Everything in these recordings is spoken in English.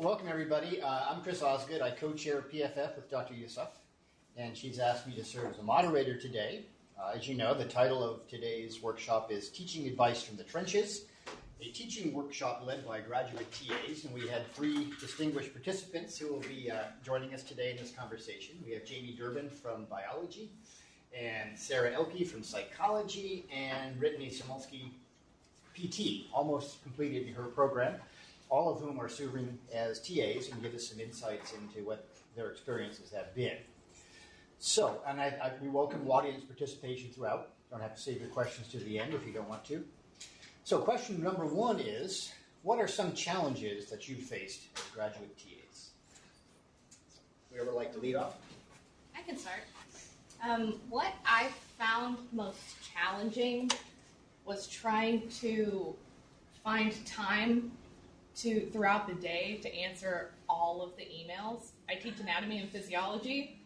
Welcome, everybody. I'm Chris Osgood. I co-chair PFF with Dr. Yusuf, and she's asked me to serve as a moderator today. As you know, the title of today's workshop is Teaching Advice from the Trenches, a teaching workshop led by graduate TAs, and we had three distinguished participants who will be joining us today in this conversation. We have Jamie Durbin from biology, and Sarah Ehlke from psychology, and Brittany Samulski, PT, almost completed her program, all of whom are serving as TAs and give us some insights into what their experiences have been. So, and we welcome audience participation throughout. Don't have to save your questions to the end if you don't want to. So question number one is, what are some challenges that you faced as graduate TAs? Would ever like to lead off? I can start. What I found most challenging was trying to find time throughout the day to answer all of the emails. I teach anatomy and physiology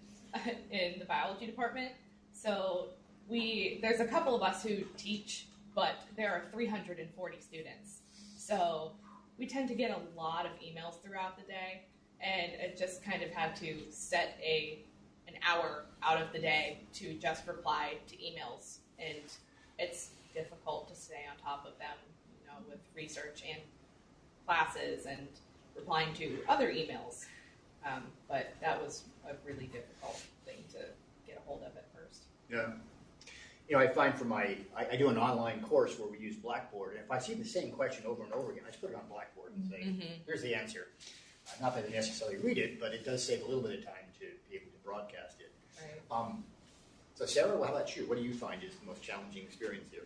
in the biology department, so there's a couple of us who teach, but there are 340 students. So we tend to get a lot of emails throughout the day, and it just kind of had to set an hour out of the day to just reply to emails, and it's difficult to stay on top of them, with research and classes and replying to other emails. But that was a really difficult thing to get a hold of at first. Yeah. I find I do an online course where we use Blackboard, and if I see the same question over and over again, I just put it on Blackboard and say, here's the answer. Not that I necessarily read it, but it does save a little bit of time to be able to broadcast it. Right. So Sarah, how about you? What do you find is the most challenging experience here?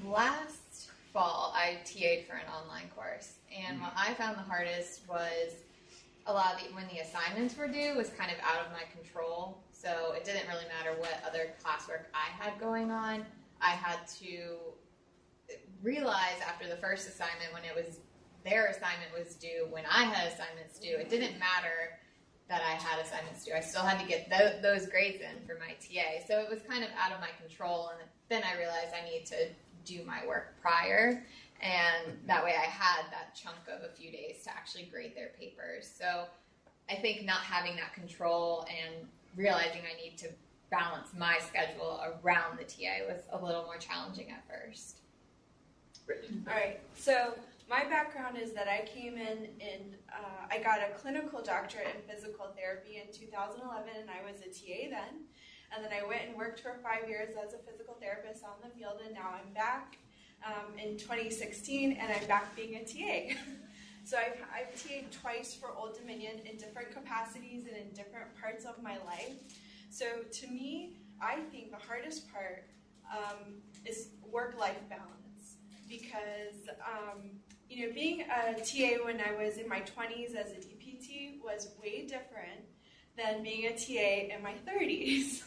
Last fall, I TA'd for an online course, and what I found the hardest was a lot of when the assignments were due was kind of out of my control. So it didn't really matter what other classwork I had going on. I had to realize after the first assignment, when their assignment was due, when I had assignments due, it didn't matter that I had assignments due. I still had to get those grades in for my TA. So it was kind of out of my control, and then I realized I need to do my work prior, and that way I had that chunk of a few days to actually grade their papers. So I think not having that control and realizing I need to balance my schedule around the TA was a little more challenging at first. All right, so my background is that I came in and I got a clinical doctorate in physical therapy in 2011, and I was a TA then. And then I went and worked for 5 years as a physical therapist on the field, and now I'm back in 2016, and I'm back being a TA. So I've TA'd twice for Old Dominion in different capacities and in different parts of my life. So to me, I think the hardest part is work-life balance, because being a TA when I was in my 20s as a DPT was way different than being a TA in my 30s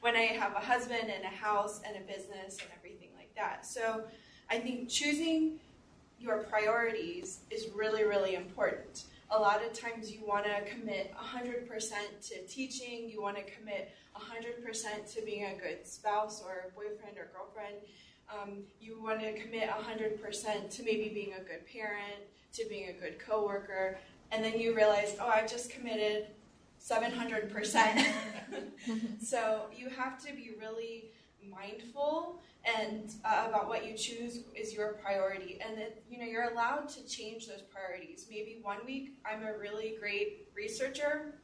when I have a husband and a house and a business and everything like that. So I think choosing your priorities is really, really important. A lot of times you want to commit 100% to teaching, you want to commit 100% to being a good spouse or boyfriend or girlfriend. You want to commit 100% to maybe being a good parent, to being a good coworker, and then you realize, I've just committed 700%. So you have to be really mindful and about what you choose is your priority, and that you're allowed to change those priorities. Maybe one week I'm a really great researcher,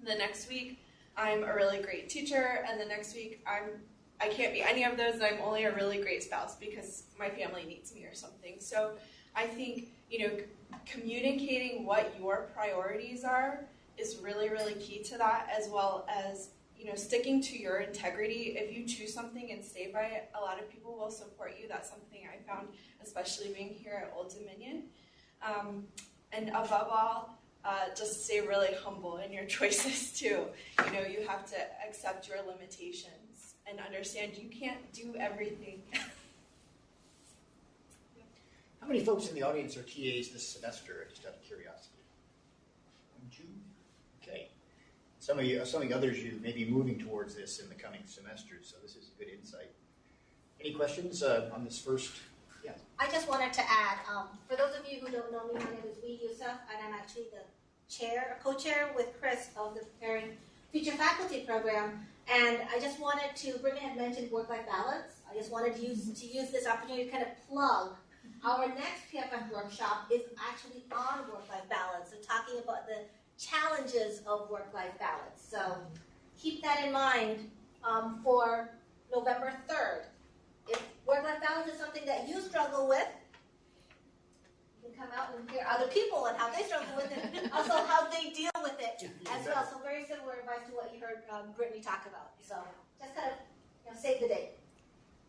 the next week I'm a really great teacher, and the next week I can't be any of those, and I'm only a really great spouse because my family needs me or something. So I think communicating what your priorities are is really, really key to that, as well as sticking to your integrity. If you choose something and stay by it, a lot of people will support you. That's something I found, especially being here at Old Dominion. And above all, just stay really humble in your choices too. You have to accept your limitations and understand you can't do everything. How many folks in the audience are TAs this semester, just out of curiosity? 2? Okay. Some of you others, you may be moving towards this in the coming semesters, so this is a good insight. Any questions on this first Yeah. I just wanted to add, for those of you who don't know me, my name is Yusuf, and I'm actually the co-chair with Chris of the Preparing Future Faculty Program. And I just wanted to, Brittany had mentioned work-life balance. I just wanted to use this opportunity to kind of plug our next PFF workshop is actually on work-life balance, so talking about the challenges of work-life balance. So keep that in mind for November 3rd. If work-life balance is something that you struggle with, you can come out and hear other people and how they struggle with it, and also how they deal with it as well. So very similar advice to what you heard Brittany talk about. So just kind of save the date.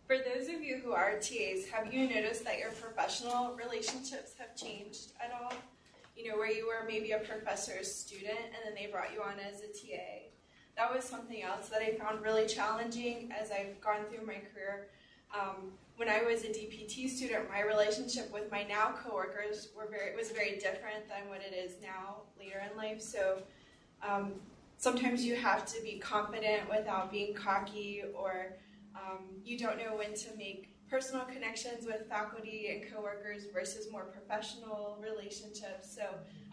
For those of you who are TAs, have you noticed that your professional relationships have changed at all? Where you were maybe a professor's student and then they brought you on as a TA. That was something else that I found really challenging as I've gone through my career. When I was a DPT student, my relationship with my now coworkers was very different than what it is now later in life. So sometimes you have to be confident without being cocky, or you don't know when to make personal connections with faculty and coworkers versus more professional relationships. So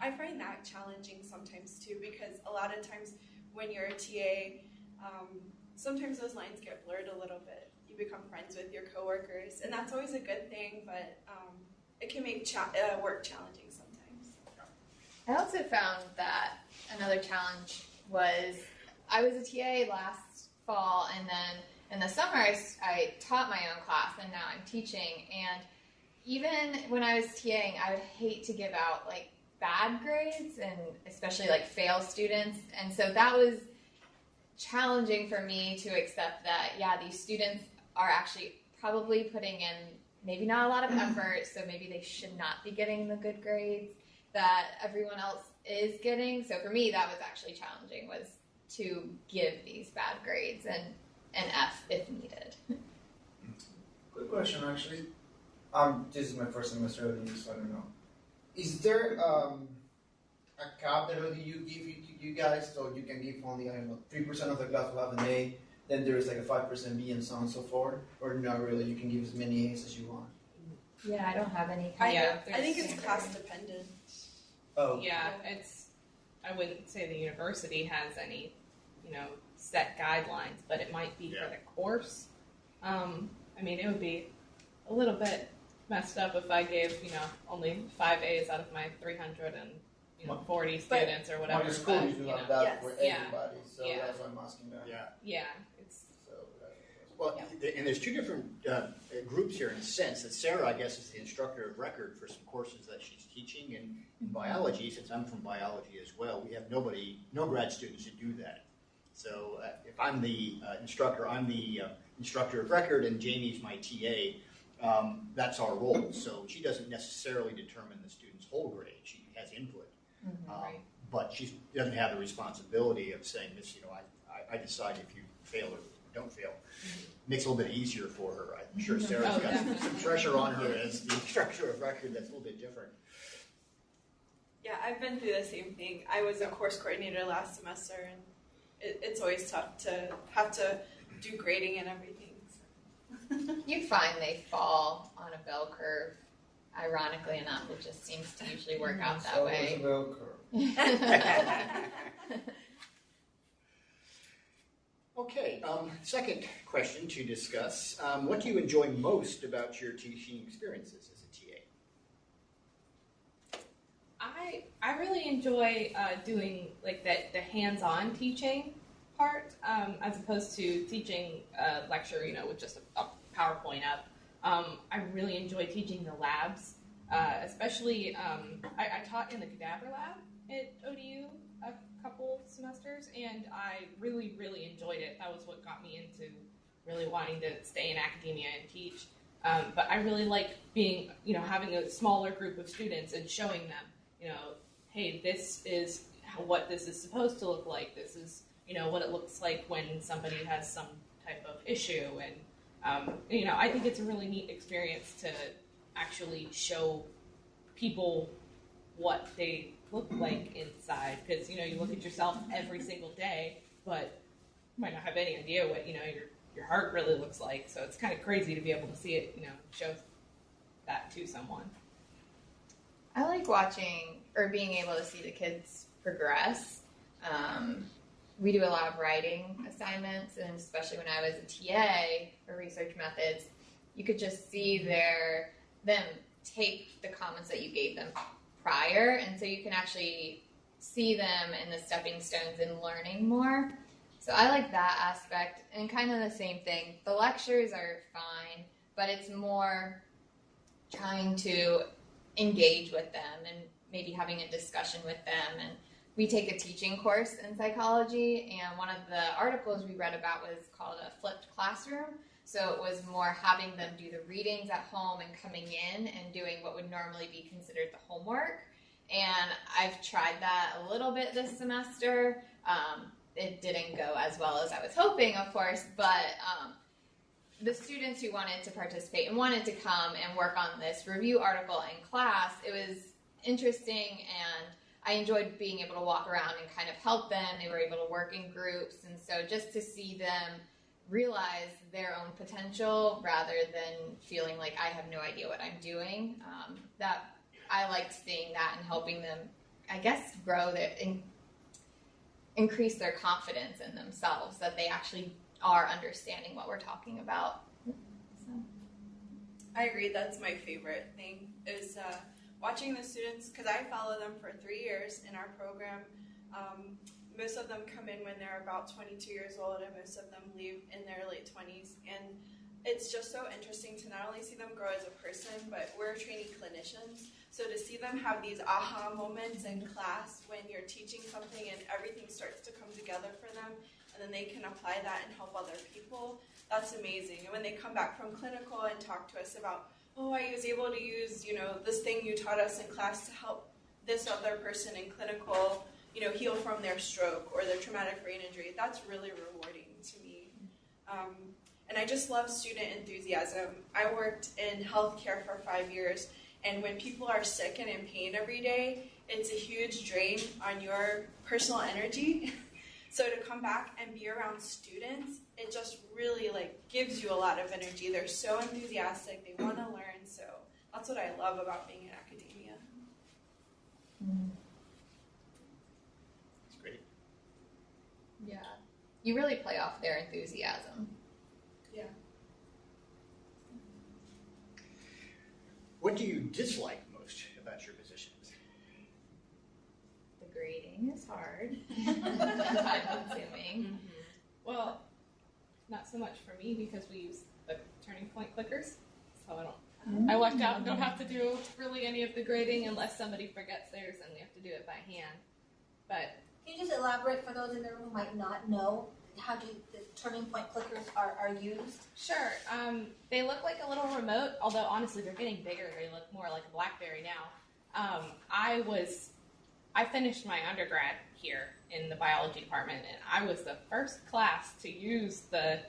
I find that challenging sometimes too, because a lot of times when you're a TA, sometimes those lines get blurred a little bit. You become friends with your coworkers, and that's always a good thing, but it can make work challenging sometimes. I also found that another challenge was I was a TA last fall, and then in the summer I taught my own class, and now I'm teaching. And even when I was TAing, I would hate to give out bad grades, and especially fail students. And so that was challenging for me to accept that, these students are actually probably putting in maybe not a lot of effort, so maybe they should not be getting the good grades that everyone else is getting. So for me, that was actually challenging, was to give these bad grades and an F if needed. Quick question, actually. This is my first semester of the year, so I don't know. Is there a cap that you give you guys, so you can give only 3% of the class will have an A, then there is a 5% B and so on and so forth, or not really? You can give as many A's as you want. Yeah, I don't have any. I think it's class dependent. Oh. Yeah, I wouldn't say the university has any, set guidelines, but it might be for the course. It would be a little bit messed up if I gave, only 5 A's out of my 340 students or whatever. My school used to have that for everybody, so that's why I'm asking that. Yeah. And there's two different groups here in a sense. That Sarah, I guess, is the instructor of record for some courses that she's teaching. And in biology, since I'm from biology as well, we have no grad students who do that. So if I'm the instructor, I'm the instructor of record, and Jamie's my TA. That's our role. So she doesn't necessarily determine the student's whole grade. She has input. Right. But she doesn't have the responsibility of saying this, I decide if you fail or don't fail. Makes it a little bit easier for her. I'm sure Sarah's got some pressure on her as the instructor of record that's a little bit different. Yeah, I've been through the same thing. I was a course coordinator last semester, and it's always tough to have to do grading and everything. So. You'd find they fall on a bell curve. Ironically enough, it just seems to usually work out that way. It's a bell curve. Okay, second question to discuss. What do you enjoy most about your teaching experiences as a TA? I really enjoy doing the hands-on teaching part as opposed to teaching a lecture, with just a PowerPoint up. I really enjoy teaching the labs, especially I taught in the cadaver lab at ODU a couple semesters, and I really, really enjoyed it. That was what got me into really wanting to stay in academia and teach. But I really like being, having a smaller group of students and showing them, hey, this is what this is supposed to look like. This is, what it looks like when somebody has some type of issue. And, I think it's a really neat experience to actually show people what they look like inside, because you look at yourself every single day, but you might not have any idea what your heart really looks like. So it's kind of crazy to be able to see it, show that to someone. I like watching or being able to see the kids progress. We do a lot of writing assignments, and especially when I was a TA for research methods, you could just see them take the comments that you gave them prior, and so you can actually see them in the stepping stones in learning more. So I like that aspect, and kind of the same thing. The lectures are fine, but it's more trying to engage with them and maybe having a discussion with them. And we take a teaching course in psychology, and one of the articles we read about was called a flipped classroom. So it was more having them do the readings at home and coming in and doing what would normally be considered the homework. And I've tried that a little bit this semester. It didn't go as well as I was hoping, of course, but the students who wanted to participate and wanted to come and work on this review article in class, it was interesting, and I enjoyed being able to walk around and kind of help them. They were able to work in groups, and so just to see them realize their own potential rather than feeling like I have no idea what I'm doing, that I liked seeing that and helping them, I guess, grow increase their confidence in themselves, that they actually are understanding what we're talking about. So. I agree. That's my favorite thing is watching the students, because I follow them for 3 years in our program. Most of them come in when they're about 22 years old, and most of them leave in their late 20s. And it's just so interesting to not only see them grow as a person, but we're training clinicians. So to see them have these aha moments in class when you're teaching something and everything starts to come together for them, and then they can apply that and help other people, that's amazing. And when they come back from clinical and talk to us about, oh, I was able to use, this thing you taught us in class to help this other person in clinical, heal from their stroke or their traumatic brain injury, that's really rewarding to me. And I just love student enthusiasm. I worked in healthcare for 5 years, and when people are sick and in pain every day, it's a huge drain on your personal energy. So to come back and be around students, it just really gives you a lot of energy. They're so enthusiastic, they want to learn, so that's what I love about being in academia. That's great. Yeah. You really play off their enthusiasm. Yeah. What do you dislike most about your positions? The grading is hard. Time-consuming. Mm-hmm. Well, not so much for me because we use the turning point clickers, so I lucked out and don't have to do really any of the grading unless somebody forgets theirs and we have to do it by hand. But Can you just elaborate for those in the room who might not know how the turning point clickers are used? sure, they look like a little remote, although honestly they're getting bigger. They look more like a BlackBerry now. I finished my undergrad here in the biology department, and I was the first class to use the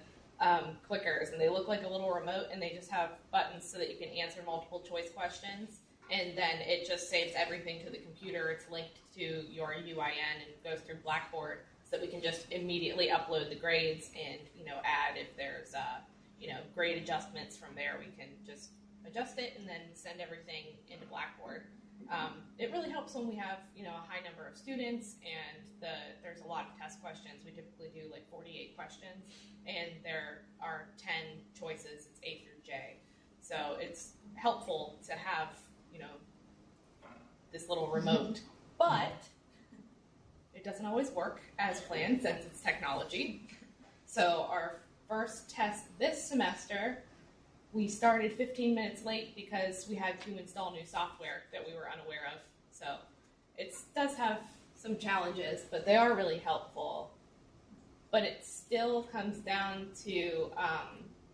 clickers, and they look like a little remote, and they just have buttons so that you can answer multiple choice questions, and then it just saves everything to the computer. It's linked to your UIN and goes through Blackboard, so that we can just immediately upload the grades and add if there's grade adjustments from there. We can just adjust it and then send everything into Blackboard. It really helps when we have a high number of students and there's a lot of test questions. We typically do 48 questions, and there are 10 choices. It's A through J, so it's helpful to have this little remote, but it doesn't always work as planned since it's technology. So our first test this semester, we started 15 minutes late because we had to install new software that we were unaware of. So it does have some challenges, but they are really helpful. But it still comes down to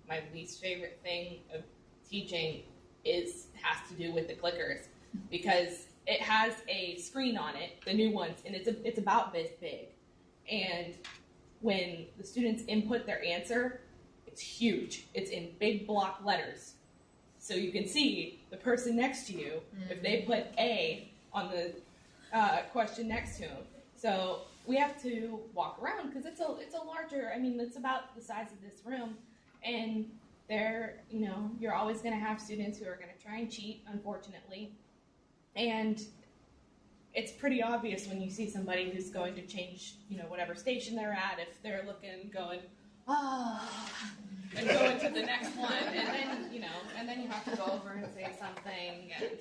my least favorite thing of teaching has to do with the clickers, because it has a screen on it, the new ones, and it's about this big. And when the students input their answer, it's huge. It's in big block letters. So you can see the person next to you, if they put A on the question next to them. So we have to walk around because it's a larger, it's about the size of this room. And you're always going to have students who are going to try and cheat, unfortunately. And it's pretty obvious when you see somebody who's going to change, whatever station they're at, if they're going, and go into the next one, and then you have to go over and say something, and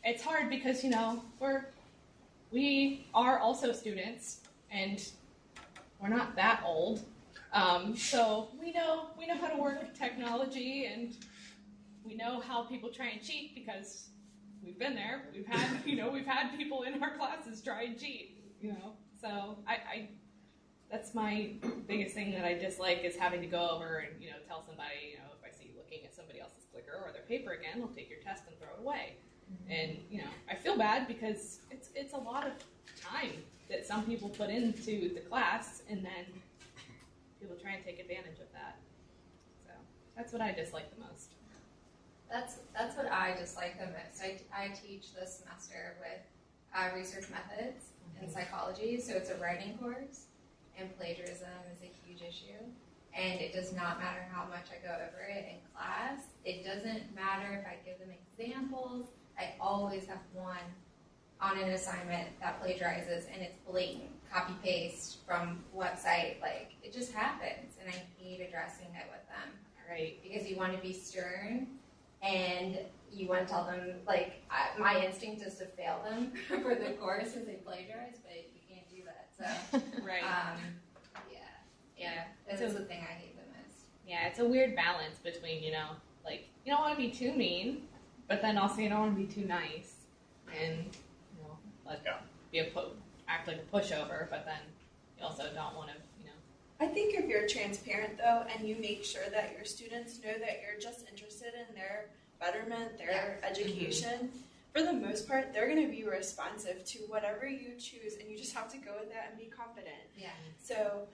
it's hard because, we are also students, and we're not that old. So we know how to work technology, and we know how people try and cheat because we've been there. We've had people in our classes try and cheat. So I that's my biggest thing that I dislike is having to go over and tell somebody if I see you looking at somebody else's clicker or their paper again, I'll take your test and throw it away. And I feel bad because it's a lot of time that some people put into the class, and then people try and take advantage of that. So that's what I dislike the most. That's what I dislike the most. I teach this semester with research methods in psychology, so it's a writing course, and plagiarism is a huge issue. And it does not matter how much I go over it in class. It doesn't matter if I give them examples. I always have one on an assignment that plagiarizes, and it's blatant copy-paste from website. Like, it just happens, and I hate addressing it with them. Right. Because you want to be stern, and you want to tell them, my instinct is to fail them for the course because they plagiarize, but you can't do that. So, right. Yeah. That's the thing I hate the most. Yeah, it's a weird balance between, you don't want to be too mean, but then also you don't want to be too nice, and act like a pushover, but then you also don't want to, I think if you're transparent, though, and you make sure that your students know that you're just interested in their betterment, their education, for the most part, they're going to be responsive to whatever you choose, and you just have to go with that and be confident. Yeah. So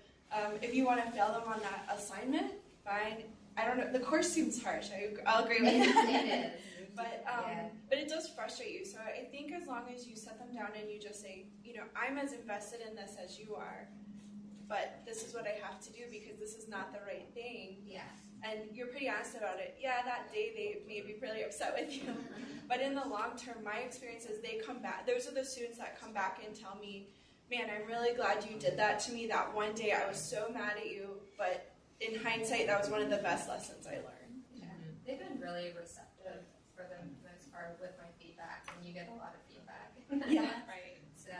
if you want to fail them on that assignment, fine. I don't know. The course seems harsh. I'll agree with that. It is. But it does frustrate you. So I think as long as you set them down and you just say, I'm as invested in this as you are, but this is what I have to do because this is not the right thing. Yeah. And you're pretty honest about it. Yeah, that day they may be really upset with you. But in the long term, my experience is they come back. Those are the students that come back and tell me, man, I'm really glad you did that to me that one day. I was so mad at you. But in hindsight, that was one of the best lessons I learned. Yeah. They've been really receptive for the most part with my feedback, and you get a lot of feedback. Yeah. Right. So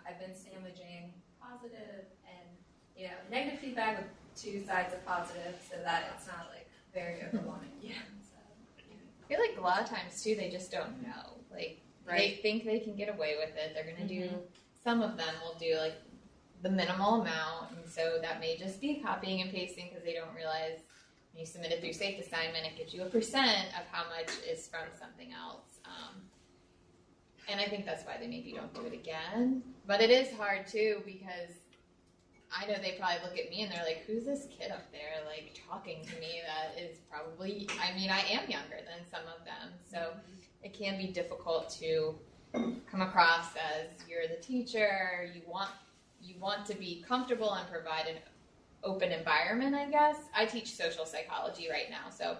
I've been sandwiching positive and negative feedback with two sides of positive, so that it's not very overwhelming. Yeah. So, I feel like a lot of times too, they just don't know. They think they can get away with it. They're gonna do. Some of them will do the minimal amount, and so that may just be copying and pasting because they don't realize when you submit a through safe assignment, it gives you a % of how much is from something else. And I think that's why they maybe don't do it again. But it is hard too because I know they probably look at me and they're like, who's this kid up there talking to me that is probably, I am younger than some of them. So it can be difficult to come across as you're the teacher, you want to be comfortable and provide an open environment, I guess. I teach social psychology right now, so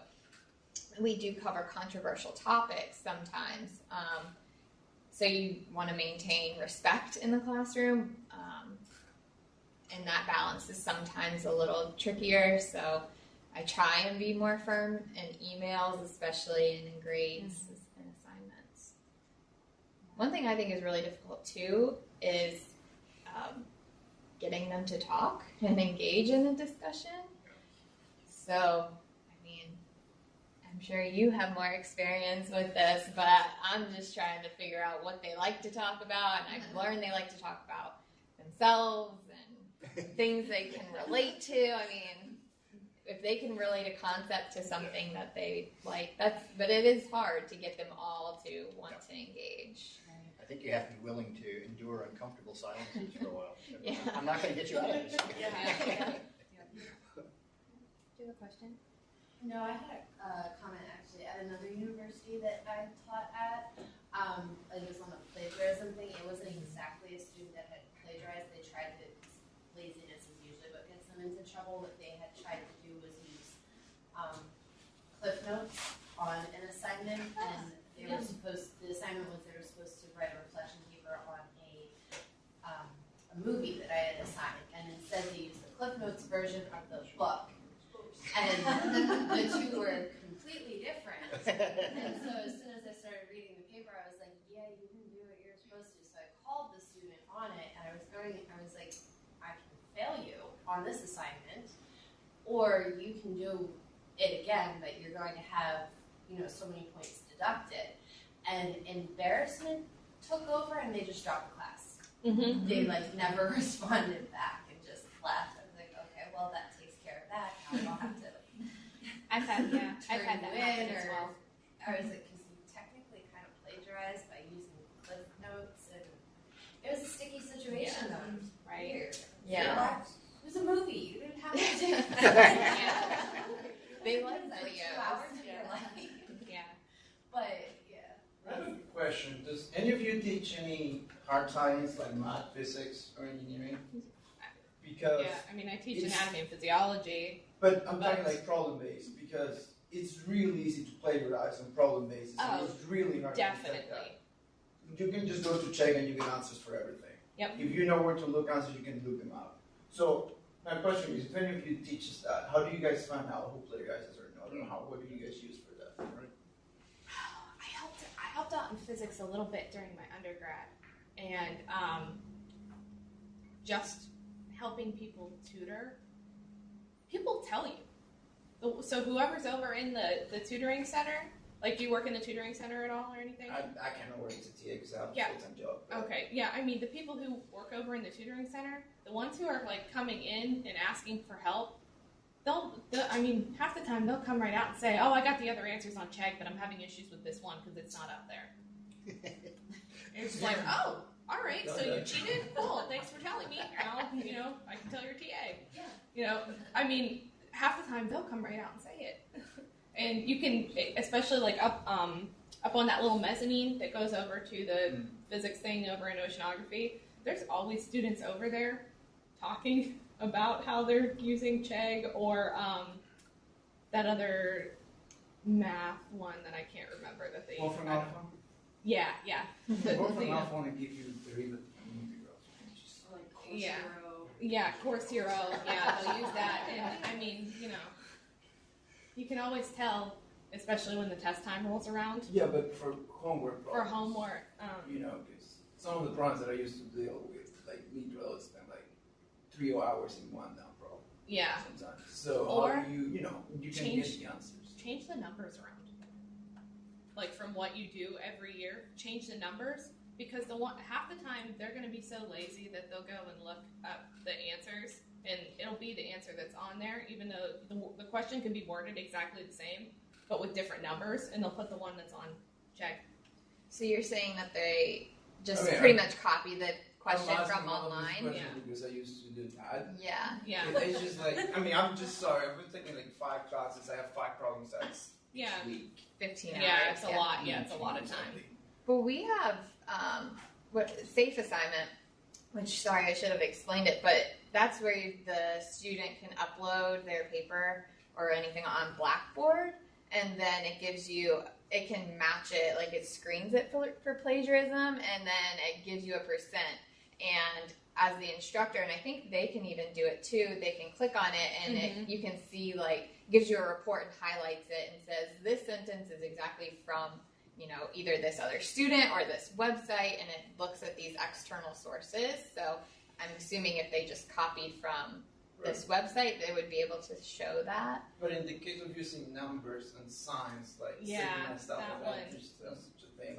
we do cover controversial topics sometimes. So you want to maintain respect in the classroom, and that balance is sometimes a little trickier, so I try and be more firm in emails, especially and in grades and assignments. One thing I think is really difficult too is getting them to talk and engage in the discussion. So, I'm sure you have more experience with this, but I'm just trying to figure out what they like to talk about, and I've learned they like to talk about themselves and things they can relate to. If they can relate a concept to something that they like, but it is hard to get them all to want to engage. I think you have to be willing to endure uncomfortable silences for a while. Yeah. I'm not going to get you out of this. Yeah. Do you have a question? No, I had a comment actually at another university that I taught at. It was on the plagiarism thing. It wasn't exactly a student that had plagiarized. They tried to, laziness is usually what gets them into trouble. What they had tried to do was use assignment, and they were the assignment was they were supposed to write a reflection paper on a movie that I had assigned, and instead they used the Cliff Notes version of the book. And the two were completely different. And so as soon as I started reading the paper, I was like, yeah, you didn't do what you're supposed to. So I called the student on it, and I was like, I can fail you on this assignment, or you can do it again, but you're going to have, so many points deducted. And embarrassment took over, and they just dropped the class. Mm-hmm. They never responded back and just left. I was like, okay, well that takes care of that. Now we don't have to. I've had that happen as well. I was like, because you technically kind of plagiarized by using Cliff Notes, and it was a sticky situation though. Right. Weird. Yeah. It was a movie. You didn't have to do Yeah. They like that. 2 videos. hours of your life. Yeah. But yeah. I have a question. Does any of you teach any hard science like math, physics, or engineering? Because I teach anatomy and physiology. But I'm talking like problem-based, because it's really easy to plagiarize on problem-based. Oh, it's really hard to detect Definitely. that. You can just go to check and you get answers for everything. Yep. If you know where to look answers, you can look them up. So my question is, if any of you teaches that, how do you guys find out who plagiarizes or not? Or what do you guys use for that? Right? I helped out in physics a little bit during my undergrad, and just helping people tutor. People tell you. So whoever's over in the tutoring center, like, do you work in the tutoring center at all or anything? I can't work as a TA because I have a full-time job. But Okay, yeah, the people who work over in the tutoring center, the ones who are, coming in and asking for help, half the time they'll come right out and say, oh, I got the other answers on Chegg, but I'm having issues with this one because it's not up there. It's like, oh, all right, so you cheated? Cool, thanks for telling me. Now, I can tell your TA. Yeah. Half the time they'll come right out and say it. And you can, especially up on that little mezzanine that goes over to the physics thing over in oceanography, there's always students over there talking about how they're using Chegg or that other math one that I can't remember that they Wolfram Alpha? Yeah. Wolfram Alpha only give you the integrals. Yeah. Yeah, Course Hero. Yeah, they'll use that. And you can always tell, especially when the test time rolls around. Yeah, but for homework problems. For homework. Because some of the problems that I used to deal with, literally spend 3 hours in one down problem. Yeah. Sometimes. So Or how do you can get the answers. Change the numbers around. From what you do every year, change the numbers, because half the time they're going to be so lazy that they'll go and look up the answers, and it'll be the answer that's on there, even though the question can be worded exactly the same, but with different numbers, and they'll put the one that's on Chegg. So you're saying that they just pretty much copy the question from online? Yeah. Because I used to do that. Yeah. Yeah. It's just I'm just sorry. I've been taking 5 classes. I have 5 problem sets each week. 15 hours. Yeah, it's a lot. Yeah, it's a lot of time. Well, we have safe assignment, which, sorry, I should have explained it, but that's where the student can upload their paper or anything on Blackboard, and then it can match it, it screens it for plagiarism, and then it gives you a percent. And as the instructor, and I think they can even do it too, they can click on it, and you can see, gives you a report and highlights it and says, this sentence is exactly from either this other student or this website, and it looks at these external sources. So I'm assuming if they just copied from this website, they would be able to show that. But in the case of using numbers and signs, sigma stuff like that, there's such a thing.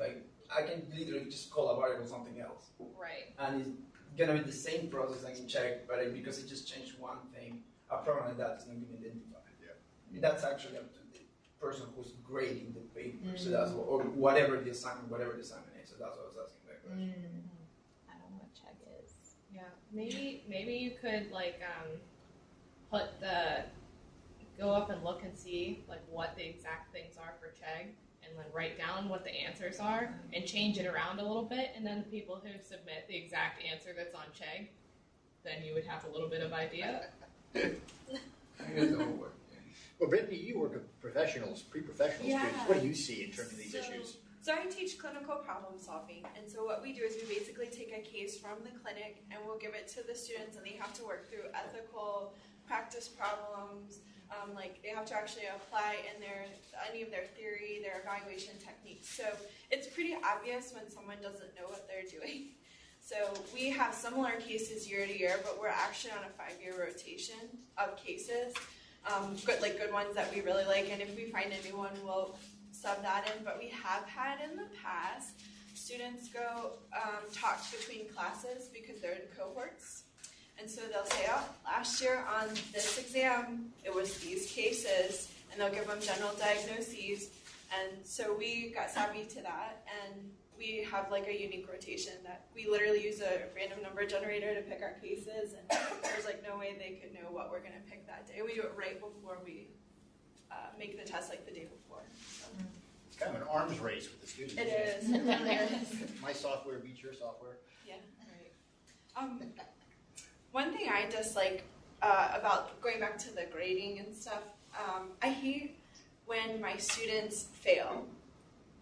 I can literally just call a variable something else. Right. And it's gonna be the same process I can check, but because it just changed one thing, a problem like that is not being identified. Yeah. That's actually up to the person who's grading the paper. So that's or whatever the assignment is. So that's what I was asking that question. I don't know what Chegg is. Yeah, maybe you could go up and look and see what the exact things are for Chegg, and then write down what the answers are and change it around a little bit, and then the people who submit the exact answer that's on Chegg, then you would have a little bit of idea. I guess that will work. Well, Brittany, you work with professionals, pre-professional students. What do you see in terms of these issues? So I teach clinical problem solving, and so what we do is we basically take a case from the clinic and we'll give it to the students, and they have to work through ethical practice problems. Like they have to actually apply in any of their theory, their evaluation techniques. So it's pretty obvious when someone doesn't know what they're doing. So we have similar cases year to year, but we're actually on a 5-year rotation of cases. Good ones that we really like, and if we find a new one, we'll sub that in. But we have had in the past students go talk between classes because they're in cohorts. And so they'll say, oh, last year on this exam, it was these cases, and they'll give them general diagnoses. And so we got savvy to that, and we have like a unique rotation that we literally use a random number generator to pick our cases, and there's like no way they could know what we're going to pick that day. We do it right before we make the test, like the day before. So. It's kind of an arms race with the students. It is. It really is. My software beats your software. Yeah, right. One thing I dislike about going back to the grading and stuff, I hate when my students fail.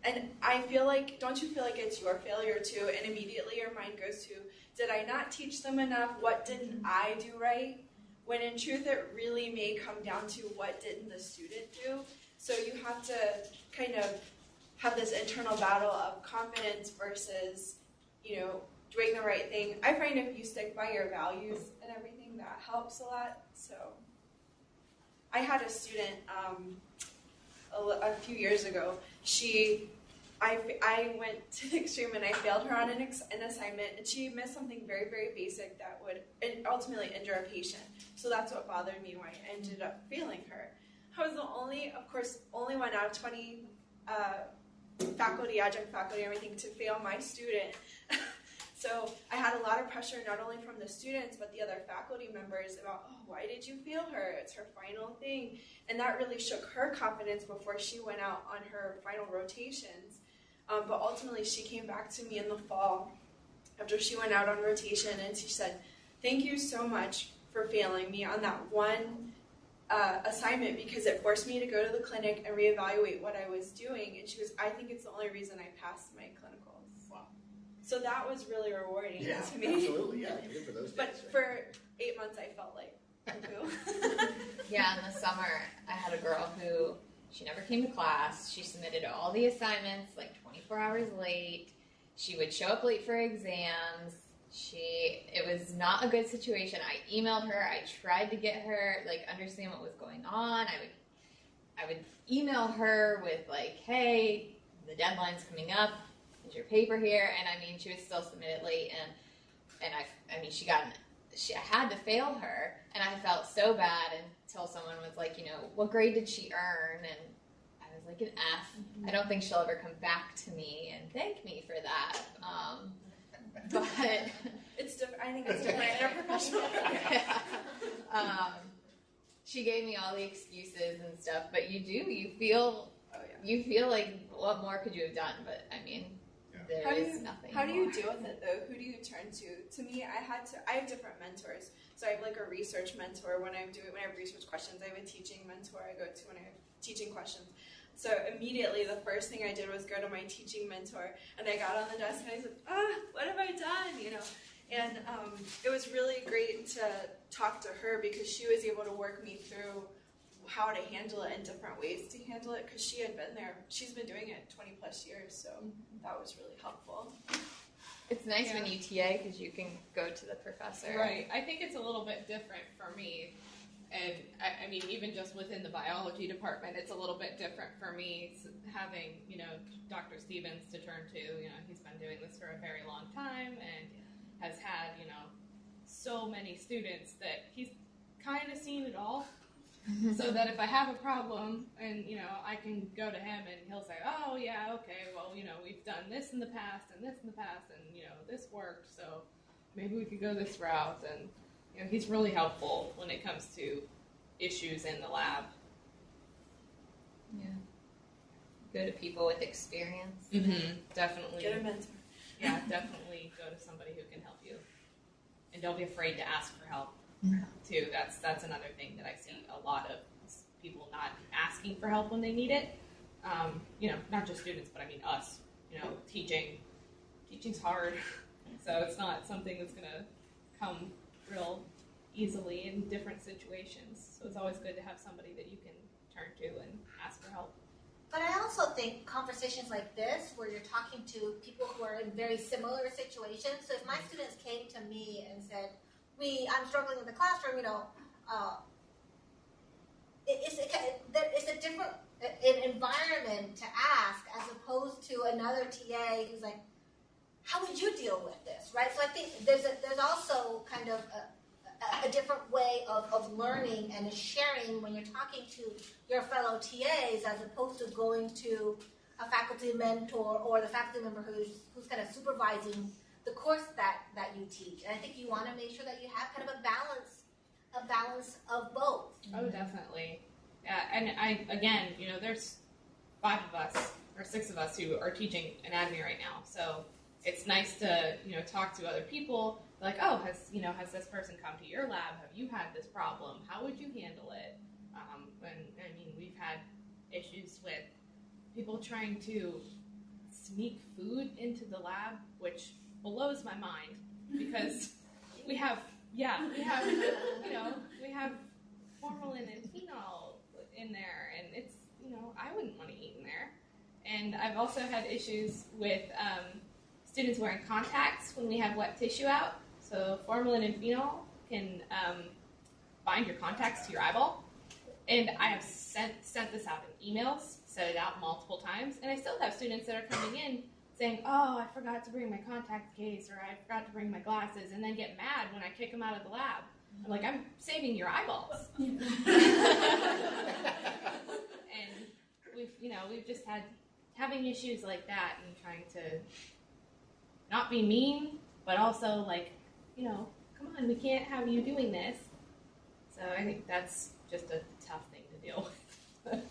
And I feel like, don't you feel like it's your failure too? And immediately your mind goes to, did I not teach them enough? What didn't I do right? When in truth, it really may come down to what didn't the student do. So you have to kind of have this internal battle of confidence versus, doing the right thing. I find if you stick by your values and everything, that helps a lot. So I had a student a few years ago. I went to the extreme and I failed her on an assignment, and she missed something very, very basic that would ultimately injure a patient. So that's what bothered me, why I ended up failing her. I was the only one out of 20 faculty, adjunct faculty, everything, to fail my student. So I had a lot of pressure, not only from the students, but the other faculty members about, oh, why did you fail her? It's her final thing. And that really shook her confidence before she went out on her final rotations. But ultimately, she came back to me in the fall after she went out on rotation, and she said, thank you so much for failing me on that one assignment, because it forced me to go to the clinic and reevaluate what I was doing. And she goes, I think it's the only reason I passed my clinicals. Wow. So that was really rewarding to me. Absolutely, yeah. You're good for those days, But right? for 8 months, I felt like poo-poo. Yeah, in the summer, I had a girl who, she never came to class. She submitted all the assignments like 24 hours late. She would show up late for exams. It was not a good situation. I emailed her. I tried to get her, understand what was going on. I would email her with hey, the deadline's coming up. Is your paper here? And she would still submit it late. And I had to fail her, and I felt so bad until someone was like, what grade did she earn? And I was like, an F. Mm-hmm. I don't think she'll ever come back to me and thank me for that. But it's different. I think it's different in a professional. She gave me all the excuses and stuff, but you feel like, what more could you have done? But there is nothing. How do you deal with it though? Who do you turn to? To me, I have different mentors. So I have a research mentor when I have research questions. I have a teaching mentor I go to when I have teaching questions. So immediately the first thing I did was go to my teaching mentor, and I got on the desk and I said, what have I done? And it was really great to talk to her, because she was able to work me through how to handle it and different ways to handle it, because she had been there. She's been doing it 20 plus years, so that was really helpful. It's nice when you TA, because you can go to the professor. Right. I think it's a little bit different for me. And even just within the biology department, it's a little bit different for me having, Dr. Stevens to turn to. He's been doing this for a very long time and has had, so many students that he's kind of seen it all. So that if I have a problem and, I can go to him and he'll say, oh, yeah, okay, well, we've done this in the past and this in the past and, this worked, so maybe we could go this route. And, he's really helpful when it comes to issues in the lab. Yeah. Go to people with experience. Mm-hmm. Definitely. Get a mentor. Yeah, definitely go to somebody who can help you. And don't be afraid to ask for help, too. That's another thing that I see a lot of people not asking for help when they need it. Not just students, but I mean us. Teaching's hard, so it's not something that's going to come real easily in different situations. So it's always good to have somebody that you can turn to and ask for help. But I also think conversations like this, where you're talking to people who are in very similar situations. So if my students came to me and said, I'm struggling in the classroom, it's a different environment to ask as opposed to another TA who's like, how would you deal with this, right? So I think there's also kind of a different way of learning and sharing when you're talking to your fellow TAs as opposed to going to a faculty mentor or the faculty member who's kind of supervising the course that you teach. And I think you want to make sure that you have kind of a balance of both. Oh, definitely. Yeah, and there's 5 of us or 6 of us who are teaching anatomy right now. So it's nice to, talk to other people. Like, oh, has this person come to your lab? Have you had this problem? How would you handle it? We've had issues with people trying to sneak food into the lab, which blows my mind because we have formalin and phenol in there, and it's, I wouldn't want to eat in there. And I've also had issues with students wearing contacts when we have wet tissue out. So formalin and phenol can bind your contacts to your eyeball. And I have sent this out in emails, sent it out multiple times, and I still have students that are coming in saying, oh, I forgot to bring my contact case, or I forgot to bring my glasses, and then get mad when I kick them out of the lab. I'm like, I'm saving your eyeballs. And we've just having issues like that and trying to not be mean, but also come on, we can't have you doing this. So I think that's just a tough thing to deal with.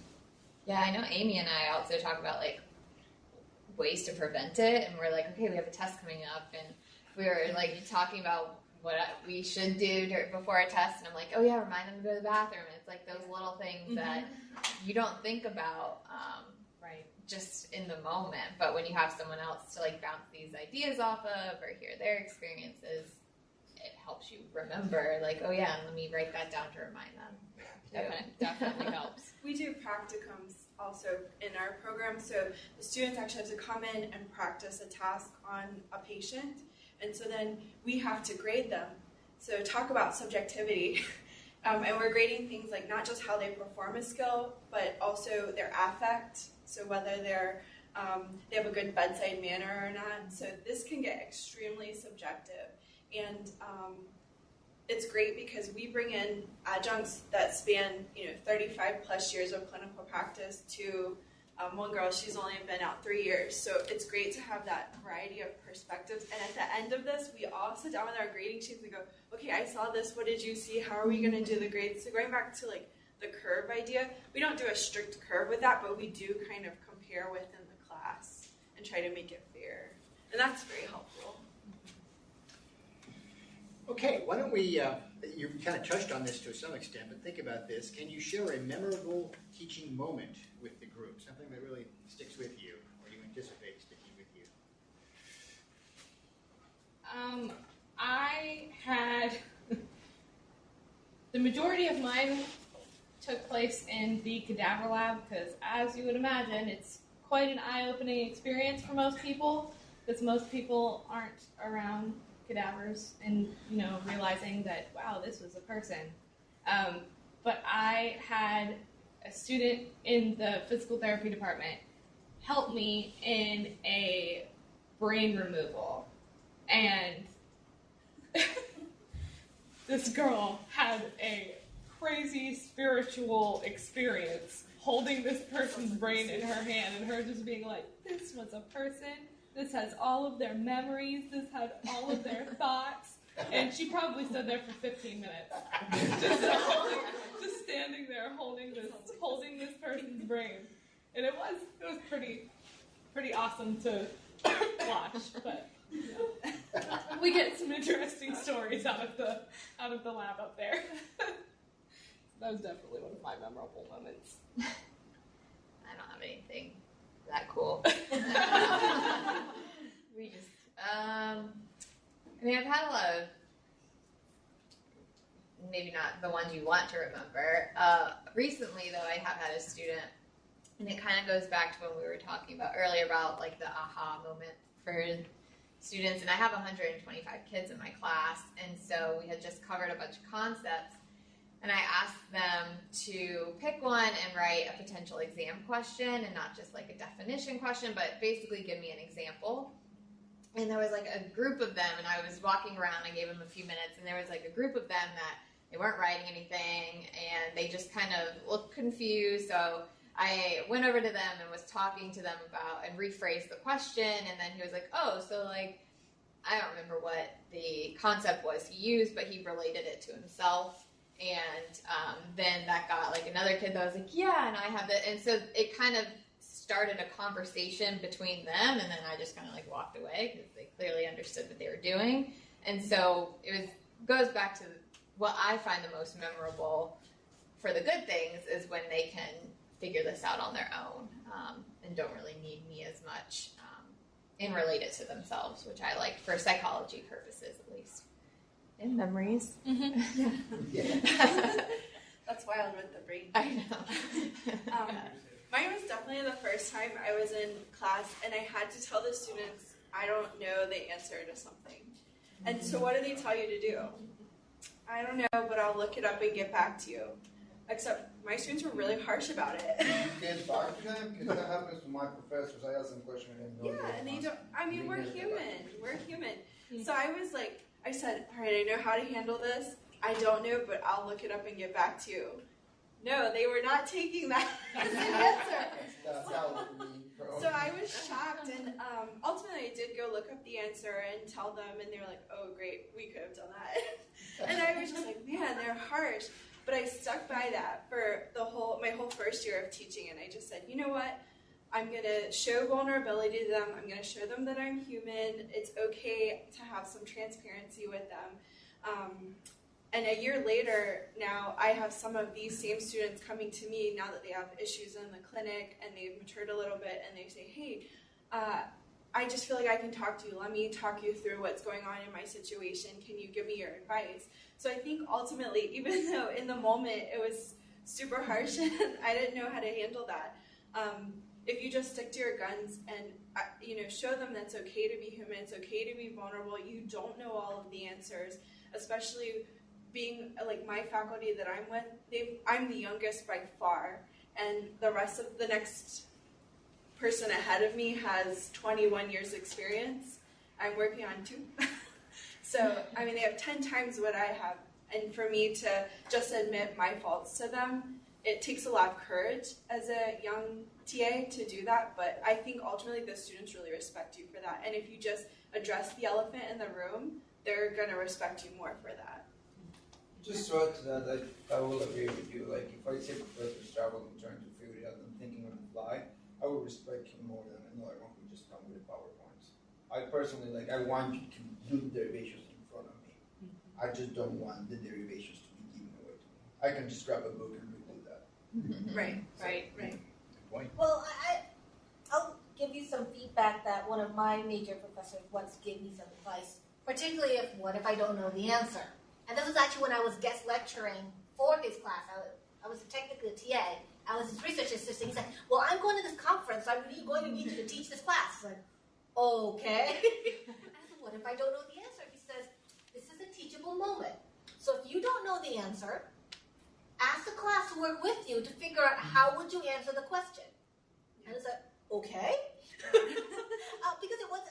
Yeah, I know Amy and I also talk about ways to prevent it, and we're like, okay, we have a test coming up, and we were talking about what we should do before a test, and I'm like, oh yeah, remind them to go to the bathroom. And it's like those little things that you don't think about right just in the moment, but when you have someone else to bounce these ideas off of or hear their experiences, it helps you remember, oh yeah, and let me write that down to remind them. Definitely helps. We do practicums also in our program, so the students actually have to come in and practice a task on a patient, and so then we have to grade them. So talk about subjectivity, and we're grading things like not just how they perform a skill, but also their affect, so whether they have a good bedside manner or not. So this can get extremely subjective, and it's great because we bring in adjuncts that span 35 plus years of clinical practice to one girl, she's only been out 3 years. So it's great to have that variety of perspectives. And at the end of this, we all sit down with our grading sheets and go, okay, I saw this, what did you see? How are we going to do the grades? So going back to the curve idea, we don't do a strict curve with that, but we do kind of compare within the class and try to make it fair. And that's very helpful. Okay, why don't we, you kind of touched on this to some extent, but think about this. Can you share a memorable teaching moment with the group, something that really sticks with you or you anticipate sticking with you? I had, the majority of mine took place in the cadaver lab because, as you would imagine, it's quite an eye-opening experience for most people because most people aren't around cadavers and realizing that, wow, this was a person. But I had a student in the physical therapy department help me in a brain removal, and this girl had a crazy spiritual experience holding this person's brain in her hand and her just being like, this was a person. This has all of their memories. This had all of their thoughts. And she probably stood there for 15 minutes. just standing there holding this person's brain. And it was pretty awesome to watch. But we get some interesting stories out of the lab up there. That was definitely one of my memorable moments. that cool. We just, I mean, I've had a lot of, maybe not the ones you want to remember. Recently, though, I have had a student, and it kind of goes back to what we were talking about earlier about like the aha moment for students. And I have 125 kids in my class, and so we had just covered a bunch of concepts. And I asked them to pick one and write a potential exam question, and not just like a definition question, but basically give me an example. And there was like a group of them, and I was walking around, I gave them a few minutes, and there was like a group of them that they weren't writing anything, and they just kind of looked confused. So I went over to them and was talking to them about, and rephrased the question, and then he was like, oh, so like, I don't remember what the concept was he used, but he related it to himself. And then that got like another kid that was like, yeah, and I have it. And so it kind of started a conversation between them, and then I just kind of like walked away because they clearly understood what they were doing. And so it goes back to what I find the most memorable for the good things is when they can figure this out on their own and don't really need me as much and relate it to themselves, which I like for psychology purposes at least. And memories. Mm-hmm. Yeah. That's wild with the brain. I know. Mine was definitely the first time I was in class and I had to tell the students, I don't know the answer to something. And so what do they tell you to do? I don't know, but I'll look it up and get back to you. Except my students were really harsh about it. Get back to them, because that happens to my professors. I ask them questions and they have no Yeah, and they don't, I mean, we're human. We're human. Mm-hmm. So I was like, I said, all right, I know how to handle this. I don't know, but I'll look it up and get back to you. No, they were not taking that as an answer. So I was shocked, and ultimately I did go look up the answer and tell them, and they were like, oh, great, we could have done that. And I was just like, man, they're harsh. But I stuck by that for my whole first year of teaching, and I just said, you know what? I'm going to show vulnerability to them. I'm going to show them that I'm human. It's okay to have some transparency with them. And a year later, now I have some of these same students coming to me now that they have issues in the clinic and they've matured a little bit, and they say, hey, I just feel like I can talk to you. Let me talk you through what's going on in my situation. Can you give me your advice? So I think ultimately, even though in the moment it was super harsh and I didn't know how to handle that, if you just stick to your guns and show them that it's okay to be human, it's okay to be vulnerable. You don't know all of the answers, especially being like my faculty that I'm with. I'm the youngest by far, and the rest of the next person ahead of me has 21 years experience. I'm working on 2. So, I mean, they have 10 times what I have. And for me to just admit my faults to them, it takes a lot of courage as a young TA to do that. But I think ultimately the students really respect you for that. And if you just address the elephant in the room, they're going to respect you more for that. Just to add to that, I will agree with you. Like, if I see a professor struggling trying to figure it out and thinking on the fly, I would respect him more than another one who just come with PowerPoints. I personally, I want you to do the derivations in front of me. I just don't want the derivations to be given away to me. I can just grab a book and redo that. Right. Good point. Well, I'll give you some feedback that one of my major professors once gave me some advice, particularly if I don't know the answer. And this was actually when I was guest lecturing for his class. I was technically a TA. I was his research assistant. He said, well, I'm going to this conference, so I'm really going to need you to teach this class. I was like, okay. I said, what if I don't know the answer? He says, this is a teachable moment. So if you don't know the answer, ask the class to work with you to figure out how would you answer the question. And I said, okay. Because it was,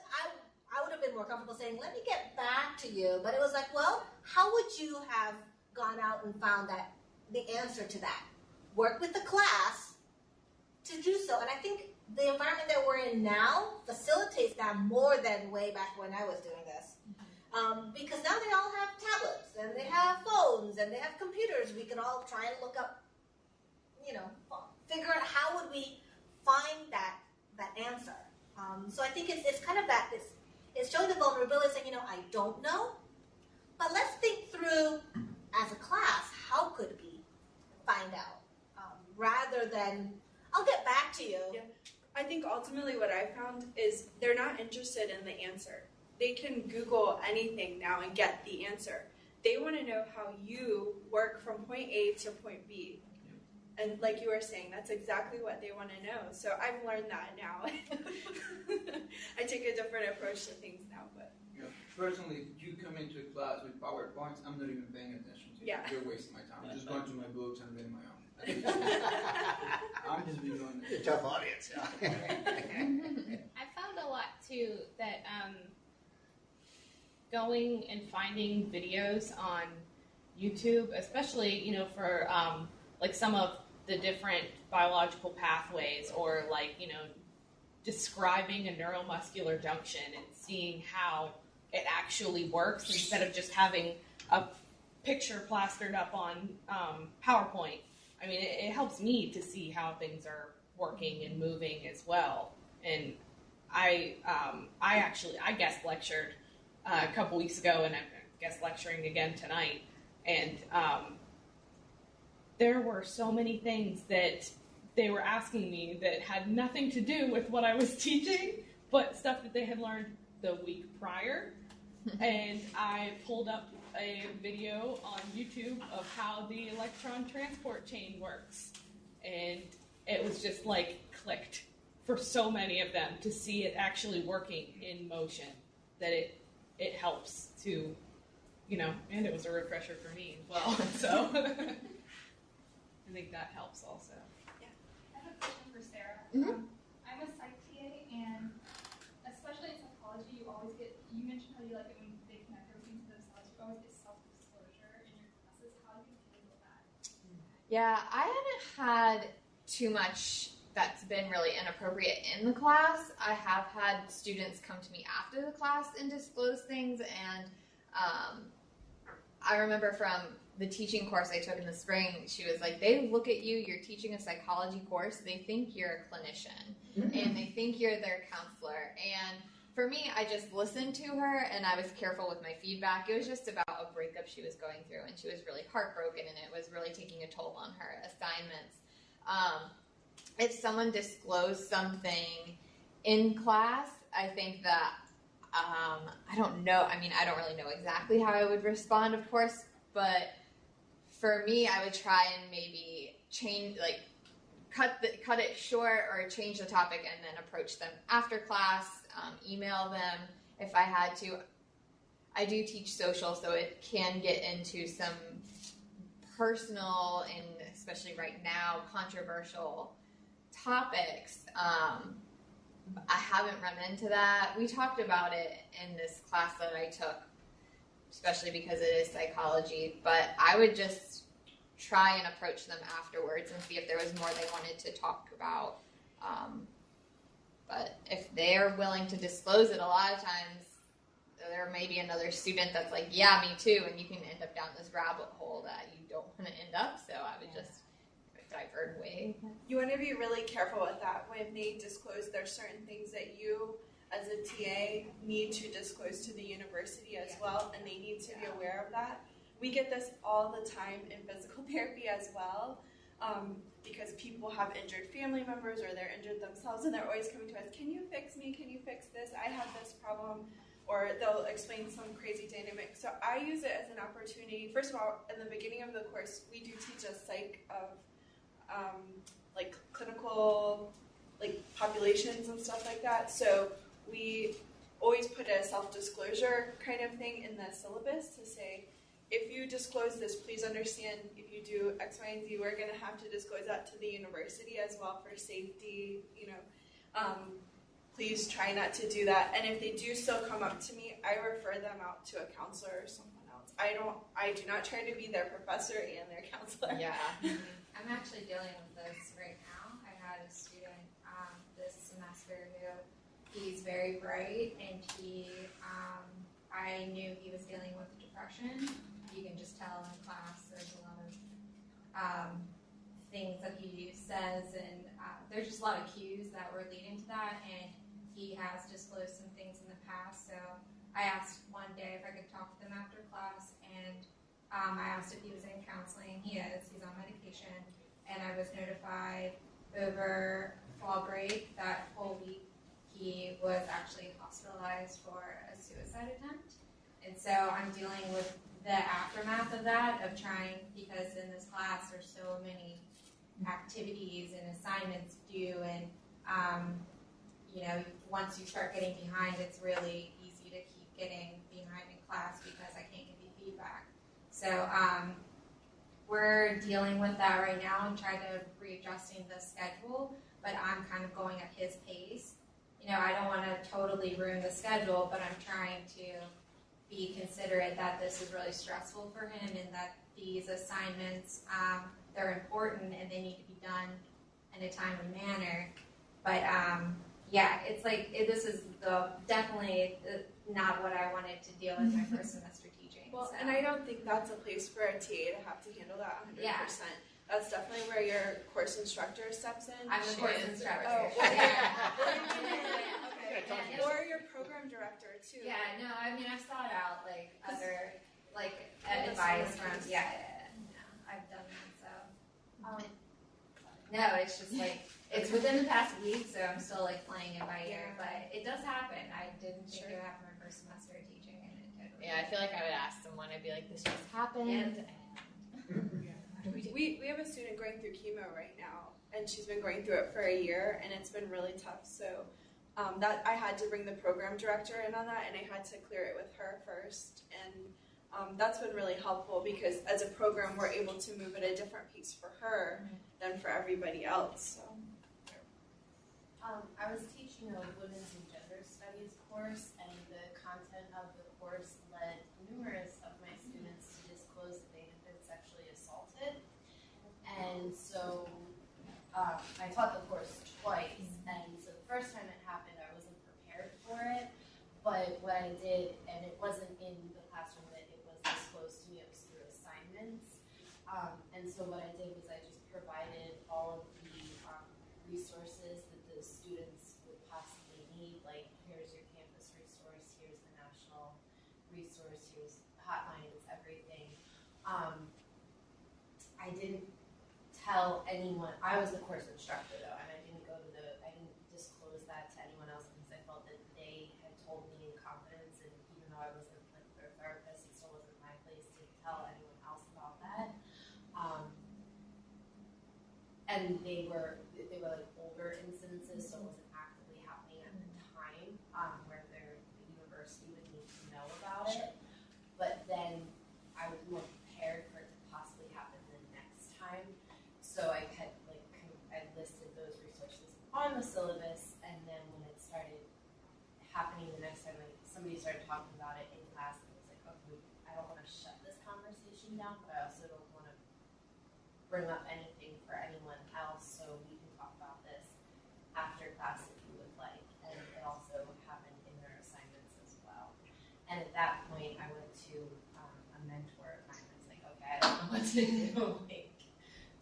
I would have been more comfortable saying, let me get back to you. But it was like, well, how would you have gone out and found the answer to that? Work with the class to do so. And I think the environment that we're in now facilitates that more than way back when I was doing this. Because now they all have tablets, and they have phones, and they have computers. We can all try and look up, figure out how would we find that answer. So I think it's kind of that, it's showing the vulnerability, saying, I don't know, but let's think through as a class, how could we find out? Rather than, I'll get back to you. Yeah. I think ultimately what I found is they're not interested in the answer. They can Google anything now and get the answer. They want to know how you work from point A to point B. And like you were saying, that's exactly what they want to know. So I've learned that now. I take a different approach to things now. But personally, if you come into a class with PowerPoints, I'm not even paying attention to you. Yeah. You're wasting my time. I'm just going to my books and reading my own. I'm just be doing You're a it. tough audience. Yeah. I found a lot too that going and finding videos on YouTube, especially for like some of the different biological pathways, or like describing a neuromuscular junction and seeing how it actually works instead of just having a picture plastered up on PowerPoint. I mean, it helps me to see how things are working and moving as well. And I guest lectured a couple weeks ago, and I'm guest lecturing again tonight. And there were so many things that they were asking me that had nothing to do with what I was teaching, but stuff that they had learned the week prior. And I pulled up a video on YouTube of how the electron transport chain works. And it was just like clicked for so many of them to see it actually working in motion, that it helps to, and it was a refresher for me as well. So I think that helps also. I have a question for Sarah. I'm a psych TA, and especially in psychology, you mentioned how you like it when they connect everything to themselves. You always get self-disclosure in your classes. How do you handle that? Yeah, I haven't had too much that's been really inappropriate in the class. I have had students come to me after the class and disclose things, and I remember from the teaching course I took in the spring, she was like, they look at you, you're teaching a psychology course, they think you're a clinician, and they think you're their counselor. And for me, I just listened to her, and I was careful with my feedback. It was just about a breakup she was going through, and she was really heartbroken, and it was really taking a toll on her assignments. If someone disclosed something in class, I think that, I don't know, I mean, I don't really know exactly how I would respond, of course, but for me, I would try and maybe change, like, cut it short or change the topic and then approach them after class, email them if I had to. I do teach social, so it can get into some personal and especially right now controversial topics. I haven't run into that. We talked about it in this class that I took, especially because it is psychology, but I would just try and approach them afterwards and see if there was more they wanted to talk about. But if they're willing to disclose it, a lot of times there may be another student that's like, yeah, me too, and you can end up down this rabbit hole that you don't want to end up, so I would just divert away. you want to be really careful with that when they disclose there's certain things that you as a TA need to disclose to the university as well, and they need to be aware of that. We get this all the time in physical therapy as well, because people have injured family members or they're injured themselves, and they're always coming to us, can you fix me, can you fix this, I have this problem, or they'll explain some crazy dynamic. So I use it as an opportunity. First of all, in the beginning of the course, we do teach a psych of like clinical like populations and stuff like that. So we always put a self-disclosure kind of thing in the syllabus to say, if you disclose this, please understand if you do X, Y, and Z, we're going to have to disclose that to the university as well for safety, please try not to do that. And if they do still come up to me, I refer them out to a counselor or someone else. I do not try to be their professor and their counselor. Yeah. I'm actually dealing with this right now. I had a student this semester who he's very bright, and I knew he was dealing with depression. You can just tell in class. There's a lot of things that he says, and there's just a lot of cues that were leading to that, and he has disclosed some things in the past. So I asked one day if I could talk to them after class, and I asked if he was in counseling. He is. He's on medication. And I was notified over fall break, that whole week, he was actually hospitalized for a suicide attempt. And so I'm dealing with the aftermath of that, of trying, because in this class there's so many activities and assignments due, and once you start getting behind, it's really easy to keep getting behind in class because I can't give you feedback. So we're dealing with that right now and trying to readjusting the schedule, but I'm kind of going at his pace. I don't want to totally ruin the schedule, but I'm trying to be considerate that this is really stressful for him and that these assignments, they're important and they need to be done in a timely manner. But it's like this is definitely not what I wanted to deal with my first semester teaching. Well, so. and I don't think that's a place for a TA to have to handle that 100%. Yeah. That's definitely where your course instructor steps in. I'm the course instructor. Oh, Okay. Yeah. Or your program director too. Yeah, no, I mean I've sought out other That's advice so from nice. I've done that, so no, it's just it's within the past week, so I'm still playing it by ear, but it does happen. I didn't think it would happen my first semester of teaching, and it totally I feel like I would ask someone, I'd be like, this just happened. We have a student going through chemo right now, and she's been going through it for a year, and it's been really tough. So that I had to bring the program director in on that, and I had to clear it with her first. And that's been really helpful because as a program, we're able to move at a different pace for her than for everybody else. So. I was teaching a women's and gender studies course, and the content of the course led numerous of my students to disclose that they had been sexually assaulted. And so I taught the course twice, and so the first time it happened, I wasn't prepared for it. But what I did, and it wasn't in the classroom that it was disclosed to me, it was through assignments. And so what I did was I just provided all of the resources that the students would possibly need, like here's your campus resource, here's the national resource, here's the hotline, it's everything. I didn't tell anyone, I was the course instructor though, and I didn't disclose that to anyone else because I felt that they had told me in confidence, and even though I wasn't their therapist, it still wasn't my place to tell anyone else about that. And they were older incidences, so it wasn't actively happening at the time where the university would need to know about it. But then I was more prepared for it to possibly happen the next time. So I had I listed those resources on the syllabus, and then when it started happening the next time, somebody started talking about it in class, and it was like, okay, I don't want to shut this conversation down, but I also don't want to bring up anything for anyone else, so we can talk about this after class if you would like. And it also happened in their assignments as well. And at that point, I went to a mentor of mine. I was like, okay, I don't know what to do.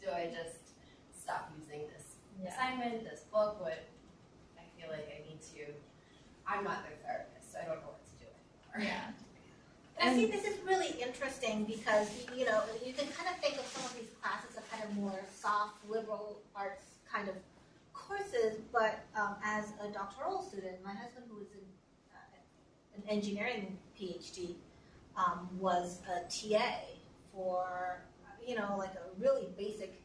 Do I just stop using this assignment, this book? I feel like I need to. I'm not their therapist, so I don't know what to do anymore. Yeah. And I see this is really interesting because, you can kind of think of some of these classes as kind of more soft, liberal arts kind of courses, but as a doctoral student, my husband, who is an engineering PhD, was a TA for, a really basic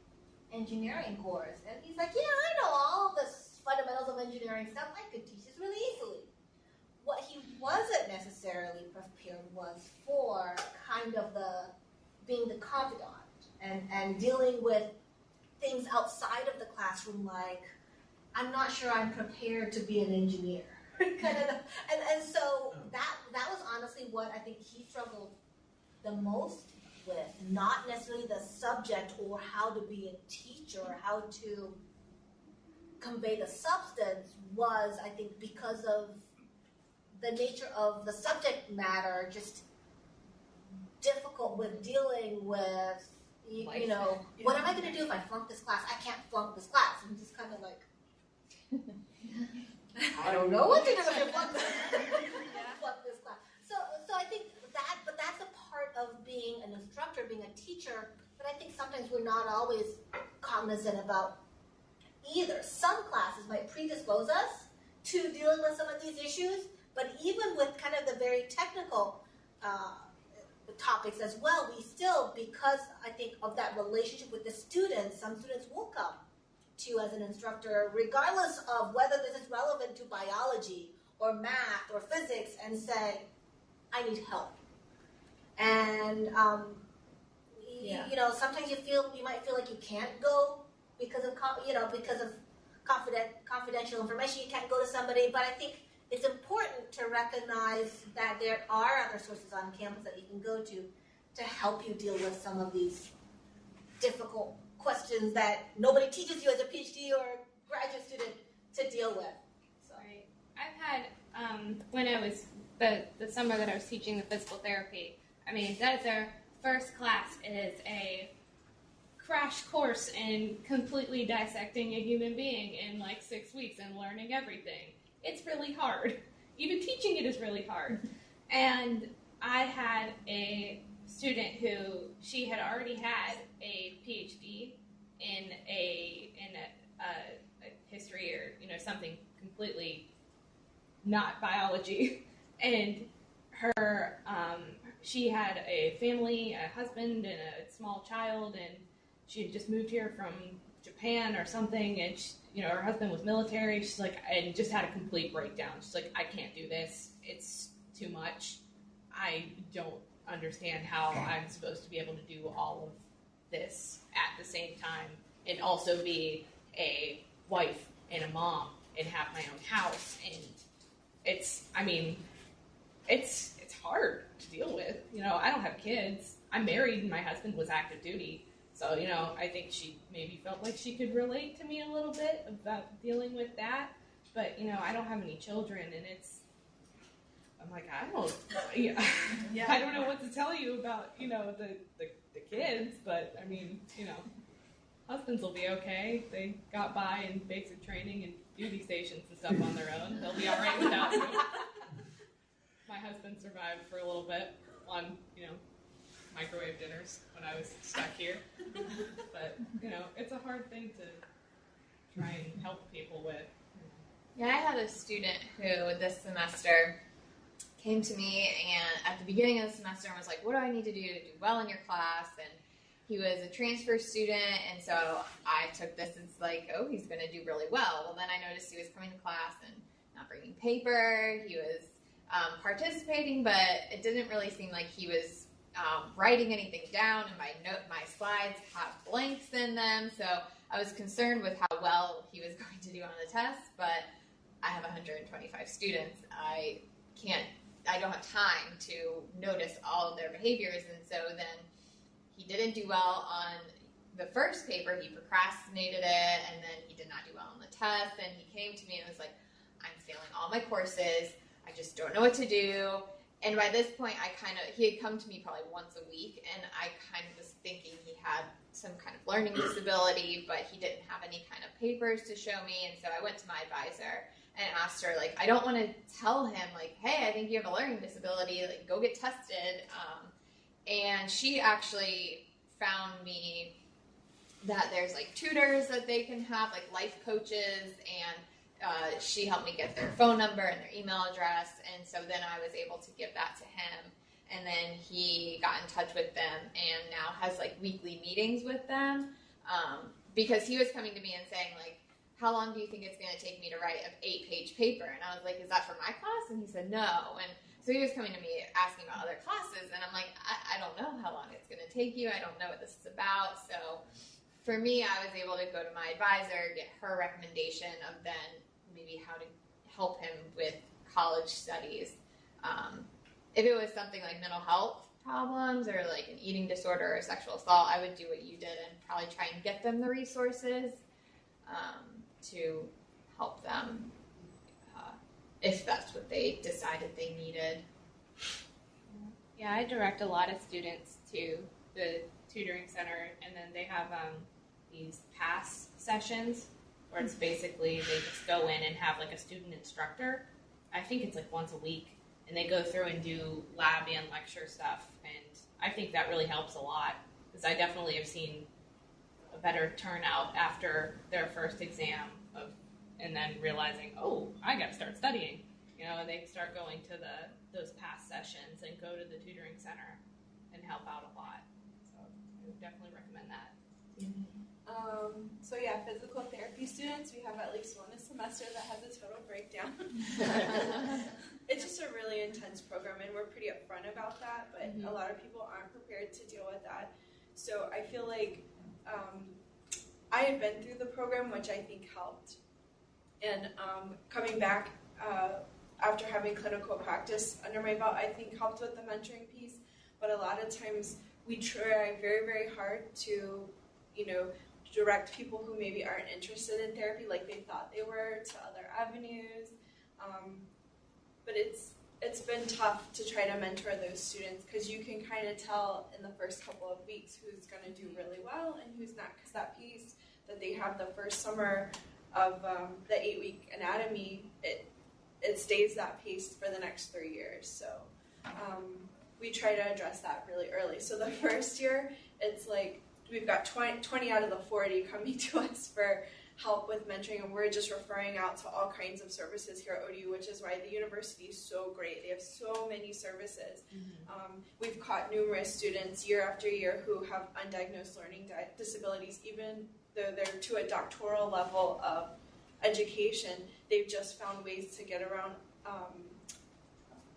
engineering course. And he's like, I know all the fundamentals of engineering stuff. I could teach this really easily. What he wasn't necessarily prepared was for kind of being the confidant and dealing with things outside of the classroom, like, I'm not sure I'm prepared to be an engineer. and so that was honestly what I think he struggled the most with, not necessarily the subject or how to be a teacher or how to convey the substance, was, I think, because of the nature of the subject matter, just difficult with dealing with, what am I going to do if I flunk this class? I can't flunk this class. I'm just kind of like, I don't know what to do if I flunk this class. So I think but that's a part of being an instructor, being a teacher, but I think sometimes we're not always cognizant about either. Some classes might predispose us to dealing with some of these issues, but even with kind of the very technical topics as well, we still, because I think of that relationship with the students, some students will come to you as an instructor, regardless of whether this is relevant to biology or math or physics, and say, I need help. And you know, sometimes you might feel like you can't go because of confidential information. You can't go to somebody, but I think it's important to recognize that there are other sources on campus that you can go to help you deal with some of these difficult questions that nobody teaches you as a PhD or graduate student to deal with. So. Right. I've had, when I was, the summer that I was teaching the physical therapy, I mean, that is our first class is a crash course in completely dissecting a human being in like 6 weeks and learning everything. It's really hard. Even teaching it is really hard. And I had a student who, she had already had a PhD in a history or, you know, something completely not biology. And her, she had a family, a husband, and a small child, and she had just moved here from Japan or something, and she, you know, her husband was military. She's like, and just had a complete breakdown. She's like, I can't do this. It's too much. I don't understand how I'm supposed to be able to do all of this at the same time and also be a wife and a mom and have my own house. And it's, I mean, it's hard to deal with. You know, I don't have kids. I'm married and my husband was active duty. So, you know, I think she maybe felt like she could relate to me a little bit about dealing with that. But, you know, I don't have any children, and I'm like, I don't know what to tell you about, you know, the kids. But, I mean, you know, husbands will be okay. They got by in basic training and duty stations and stuff on their own. They'll be all right without me. My husband survived for a little bit on, you know, microwave dinners when I was stuck here. But, you know, it's a hard thing to try and help people with. Yeah, I had a student who this semester came to me and at the beginning of the semester was like, what do I need to do well in your class? And he was a transfer student, and so I took this as like, oh, he's going to do really well. Well, then I noticed he was coming to class and not bringing paper. He was participating, but it didn't really seem like he was writing anything down, and my slides have blanks in them, so I was concerned with how well he was going to do on the test. But I have 125 students. I don't have time to notice all of their behaviors, and so then he didn't do well on the first paper. He procrastinated it, and then he did not do well on the test, and he came to me and was like, I'm failing all my courses, I just don't know what to do. And by this point, he had come to me probably once a week, and I kind of was thinking he had some kind of learning disability, but he didn't have any kind of papers to show me. And so I went to my advisor and asked her, like, I don't want to tell him, like, hey, I think you have a learning disability, like, go get tested. And she actually found me that there's, like, tutors that they can have, like, life coaches, and she helped me get their phone number and their email address, and so then I was able to give that to him, and then he got in touch with them and now has like weekly meetings with them, because he was coming to me and saying like, how long do you think it's going to take me to write an 8-page paper? And I was like, is that for my class? And he said no. And so he was coming to me asking about other classes, and I'm like, I don't know how long it's going to take you. I don't know what this is about. So for me, I was able to go to my advisor, get her recommendation of then maybe how to help him with college studies. If it was something like mental health problems or like an eating disorder or sexual assault, I would do what you did and probably try and get them the resources to help them if that's what they decided they needed. Yeah, I direct a lot of students to the tutoring center, and then they have these pass sessions where it's basically they just go in and have like a student instructor. I think it's like once a week, and they go through and do lab and lecture stuff, and I think that really helps a lot, because I definitely have seen a better turnout after their first exam and then realizing, oh, I got to start studying. And they start going to those past sessions and go to the tutoring center and help out a lot. So I would definitely recommend that. So yeah, physical therapy students, we have at least one a semester that has a total breakdown. It's just a really intense program, and we're pretty upfront about that, but a lot of people aren't prepared to deal with that. So I feel like I had been through the program, which I think helped. And coming back after having clinical practice under my belt, I think helped with the mentoring piece. But a lot of times we try very, very hard to, direct people who maybe aren't interested in therapy like they thought they were to other avenues. But it's been tough to try to mentor those students because you can kind of tell in the first couple of weeks who's going to do really well and who's not, because that piece that they have the first summer of the 8-week anatomy, it stays that pace for the next 3 years. So we try to address that really early. So the first year, it's like we've got 20 out of the 40 coming to us for help with mentoring, and we're just referring out to all kinds of services here at ODU, which is why the university is so great. They have so many services. We've caught numerous students year after year who have undiagnosed learning disabilities, even though they're to a doctoral level of education. They've just found ways to get around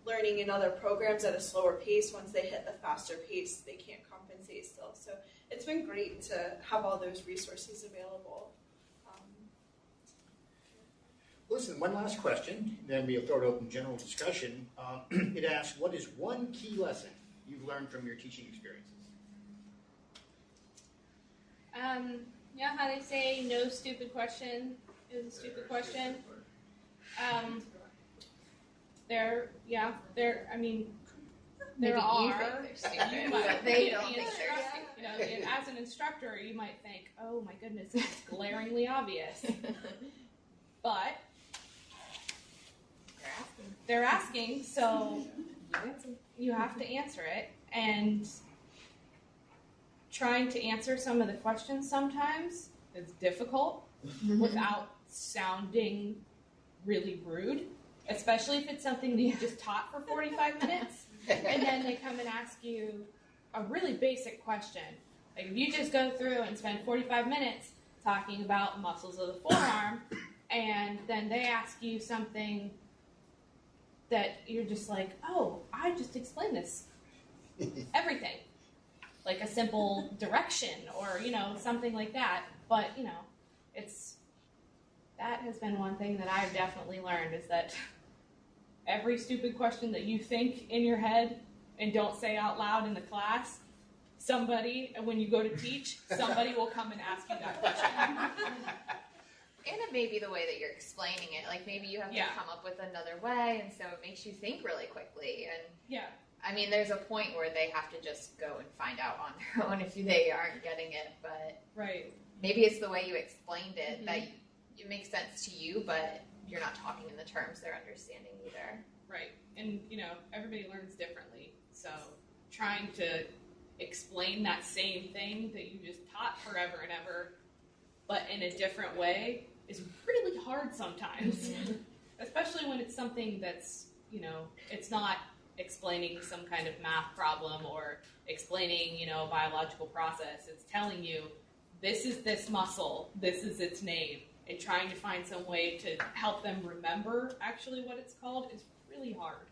learning in other programs at a slower pace. Once they hit the faster pace, they can't compensate still. So it's been great to have all those resources available. Listen, one last question, then we'll throw it open general discussion. It asks, what is one key lesson you've learned from your teaching experiences? How they say no stupid question is a stupid question. There Maybe are. you think they're stupid. You might, They don't think they're stupid. as an instructor, you might think, oh my goodness, it's glaringly obvious. But they're asking, so you have to answer it. And trying to answer some of the questions sometimes is difficult without sounding really rude, especially if it's something that you just taught for 45 minutes, and then they come and ask you a really basic question. Like if you just go through and spend 45 minutes talking about muscles of the forearm, and then they ask you something that you're just like, oh, I just explained this. Everything. Like a simple direction or, something like that. But, that has been one thing that I've definitely learned is that every stupid question that you think in your head and don't say out loud in the class, when you go to teach, somebody will come and ask you that question. And it may be the way that you're explaining it. Like maybe you have to come up with another way, and so it makes you think really quickly. And I mean, there's a point where they have to just go and find out on their own if they aren't getting it. But maybe it's the way you explained it that it makes sense to you, but you're not talking in the terms they're understanding either. Right. And, everybody learns differently. So trying to explain that same thing that you just taught forever and ever, but in a different way, is really hard sometimes. Especially when it's something that's, it's not explaining some kind of math problem or explaining, a biological process. It's telling you, this is this muscle, this is its name, and trying to find some way to help them remember actually what it's called is really hard.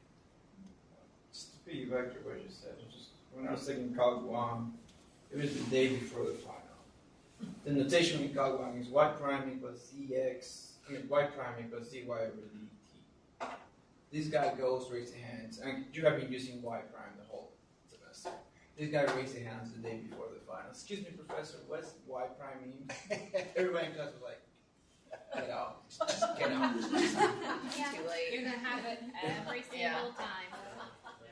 Just to piggyback to what you said, when I was taking Calc 1, it was the day before the final. The notation in Calc 1 is y prime equals y prime equals dy over dt. This guy goes, raises hands, and you have been using y prime the whole semester. This guy raised his hands the day before the final. Excuse me, professor, what's y prime mean? Everybody in class was like, get out. Just get out. Too late. You're going to have it every single time.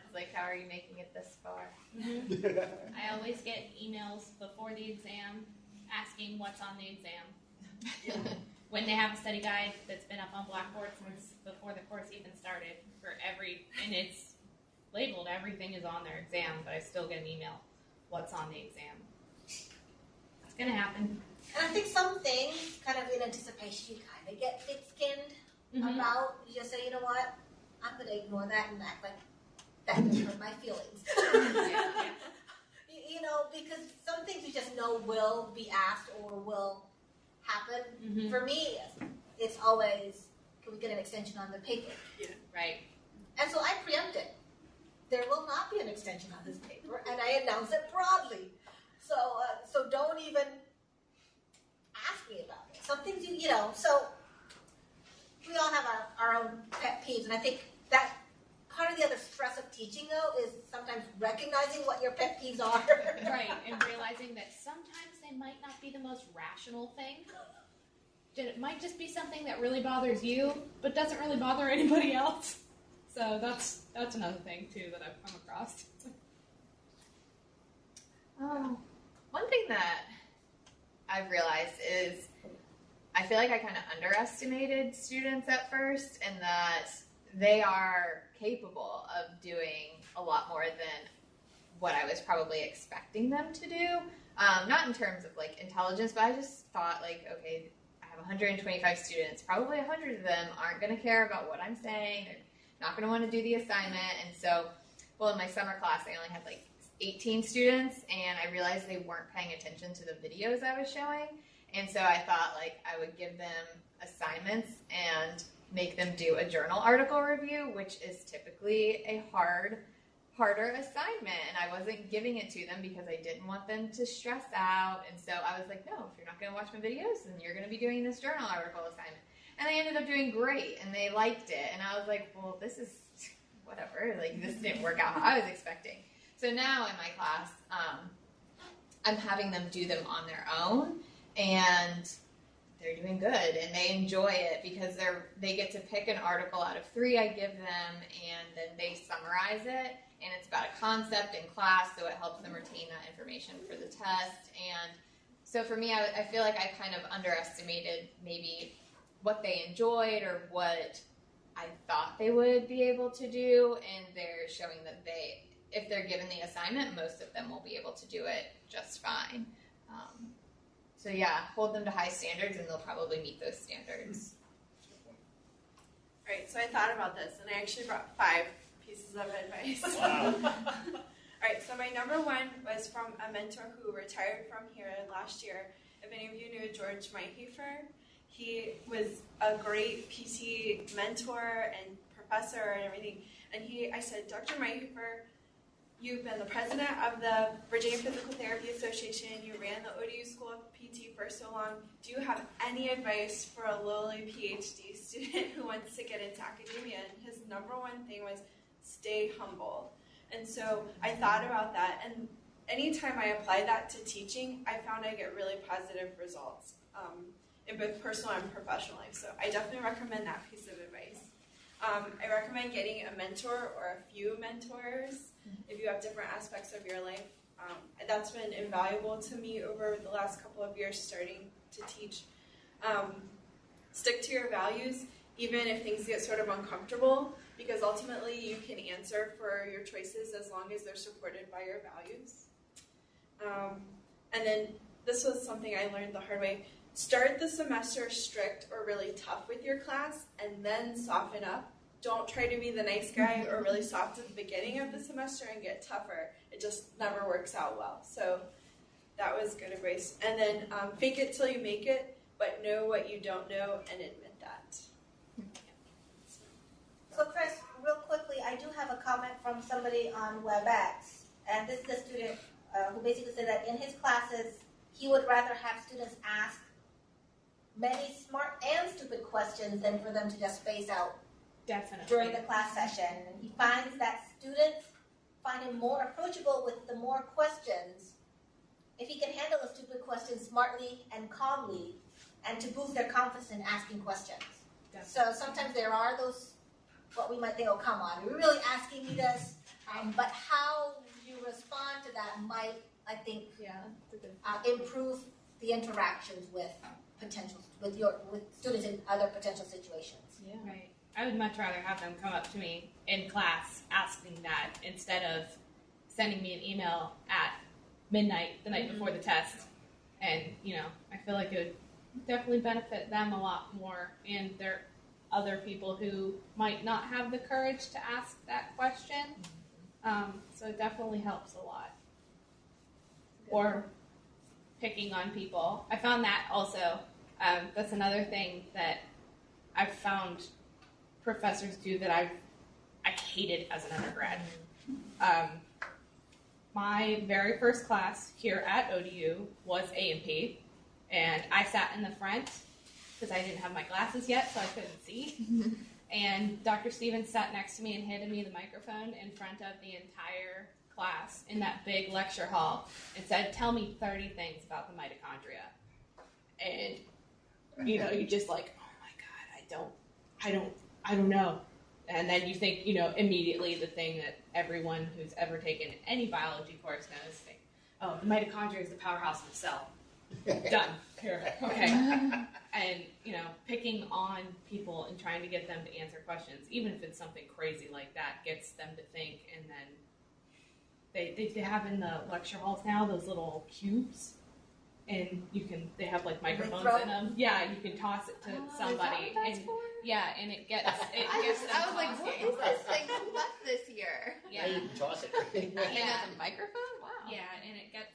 It's like, how are you making it this far? I always get emails before the exam asking what's on the exam. When they have a study guide that's been up on Blackboard since before the course even started and it's labeled, everything is on their exam, but I still get an email, what's on the exam? gonna happen. And I think some things, kind of in anticipation, you kind of get thick-skinned about. You just say, you know what, I'm going to ignore that and act like that didn't hurt my feelings. You know, because some things you just know will be asked or will happen. For me, it's always, can we get an extension on the paper? Yeah. Right. And so I preempt it. There will not be an extension on this paper, and I announce it broadly. So don't even ask me about it. Some things you know, so we all have our own pet peeves, and I think that part of the other stress of teaching, though, is sometimes recognizing what your pet peeves are. Right, and realizing that sometimes they might not be the most rational thing. It might just be something that really bothers you, but doesn't really bother anybody else. So that's another thing, too, that I've come across. One thing that I've realized is I feel like I kind of underestimated students at first, and that they are capable of doing a lot more than what I was probably expecting them to do. Not in terms of like intelligence, but I just thought like, okay, I have 125 students. Probably 100 of them aren't going to care about what I'm saying. They're not going to want to do the assignment. And so, well, in my summer class, I only had like 18 students, and I realized they weren't paying attention to the videos I was showing. And so I thought like I would give them assignments and make them do a journal article review, which is typically a harder assignment. And I wasn't giving it to them because I didn't want them to stress out. And so I was like, no, if you're not going to watch my videos, then you're going to be doing this journal article assignment. And they ended up doing great, and they liked it. And I was like, well, this is whatever. Like, this didn't work out how I was expecting. So now in my class, I'm having them do them on their own, and they're doing good, and they enjoy it because they get to pick an article out of 3 I give them, and then they summarize it, and it's about a concept in class, so it helps them retain that information for the test. And so for me, I feel like I kind of underestimated maybe what they enjoyed or what I thought they would be able to do, and they're showing that if they're given the assignment, most of them will be able to do it just fine. So yeah, hold them to high standards, and they'll probably meet those standards. All right, so I thought about this, and I actually brought 5 pieces of advice. Wow. All right, so my number 1 was from a mentor who retired from here last year. If any of you knew George Mayhefer, he was a great PT mentor and professor and everything. And I said, Dr. Mayhefer, you've been the president of the Virginia Physical Therapy Association. You ran the ODU School of PT for so long. Do you have any advice for a lowly PhD student who wants to get into academia? And his number 1 thing was stay humble. And so I thought about that. And anytime I apply that to teaching, I found I get really positive results in both personal and professional life. So I definitely recommend that piece of advice. I recommend getting a mentor or a few mentors if you have different aspects of your life. That's been invaluable to me over the last couple of years starting to teach. Stick to your values, even if things get sort of uncomfortable, because ultimately you can answer for your choices as long as they're supported by your values. And then this was something I learned the hard way. Start the semester strict or really tough with your class, and then soften up. Don't try to be the nice guy or really soft at the beginning of the semester and get tougher. It just never works out well. So that was good advice. And then fake it till you make it, but know what you don't know and admit that. So Chris, real quickly, I do have a comment from somebody on WebEx, and this is a student who basically said that in his classes, he would rather have students ask many smart and stupid questions than for them to just space out during the class session. And he finds that students find him more approachable with the more questions if he can handle the stupid questions smartly and calmly, and to boost their confidence in asking questions. So sometimes there are those, what we might think, oh, come on, are you really asking me this? But how you respond to that might, I think, improve the interactions with students in other potential situations. Yeah. Right. I would much rather have them come up to me in class asking that instead of sending me an email at midnight the night before the test And, you know, I feel like it would definitely benefit them a lot more, and there are other people who might not have the courage to ask that question. So it definitely helps a lot. Or picking on people. I found that also. That's another thing that I've found professors do that I hated as an undergrad. My very first class here at ODU was A&P, and I sat in the front because I didn't have my glasses yet, so I couldn't see. And Dr. Stevens sat next to me and handed me the microphone in front of the entire class in that big lecture hall and said, "Tell me 30 things about the mitochondria." And, you know, you just like, oh my God, I don't know. And then you think, you know, immediately the thing that everyone who's ever taken any biology course knows, oh, the mitochondria is the powerhouse of the cell. Done. Here. Okay. And, you know, picking on people and trying to get them to answer questions, even if it's something crazy like that, gets them to think. And then they have in the lecture halls now those little cubes, and they have like microphones in them. Yeah, you can toss it to somebody. Yeah, and it gets I was like, what is this thing? Who left this here? Yeah, you can toss it. Yeah, a microphone. Wow. Yeah, and it gets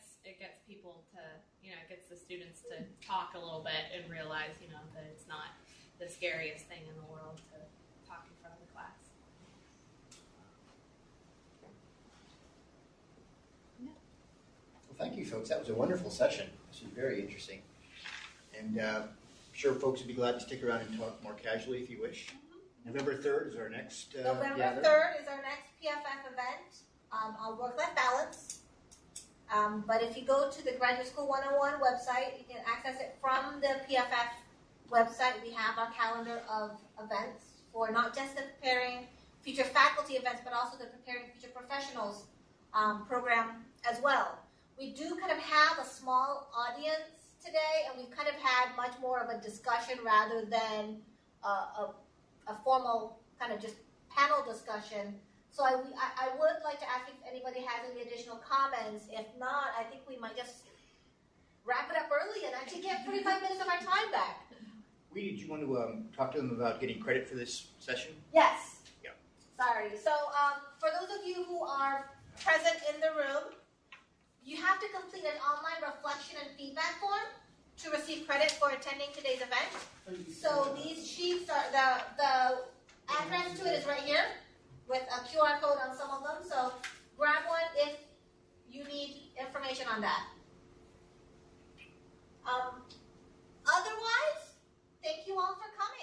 people to, you know, it gets the students to talk a little bit and realize, you know, that it's not the scariest thing in the world to talk in front of the class. Well, thank you, folks. That was a wonderful session. This was very interesting. And I'm sure folks would be glad to stick around and talk more casually if you wish. November 3rd is our next November gather. 3rd is our next PFF event on work-life balance. But if you go to the Graduate School 101 website, you can access it from the PFF website. We have our calendar of events for not just the Preparing Future Faculty events, but also the Preparing Future Professionals program as well. We do kind of have a small audience today, and we've kind of had much more of a discussion rather than a formal kind of just panel discussion. So I would like to ask if anybody has any additional comments. If not, I think we might just wrap it up early and actually get 45 minutes of our time back. Did you want to talk to them about getting credit for this session? Yes. Yeah. Sorry. So for those of you who are present in the room, you have to complete an online reflection and feedback form to receive credit for attending today's event. So these sheets are, the address to it is right here with a QR code on some of them. So grab one if you need information on that. Otherwise, thank you all for coming.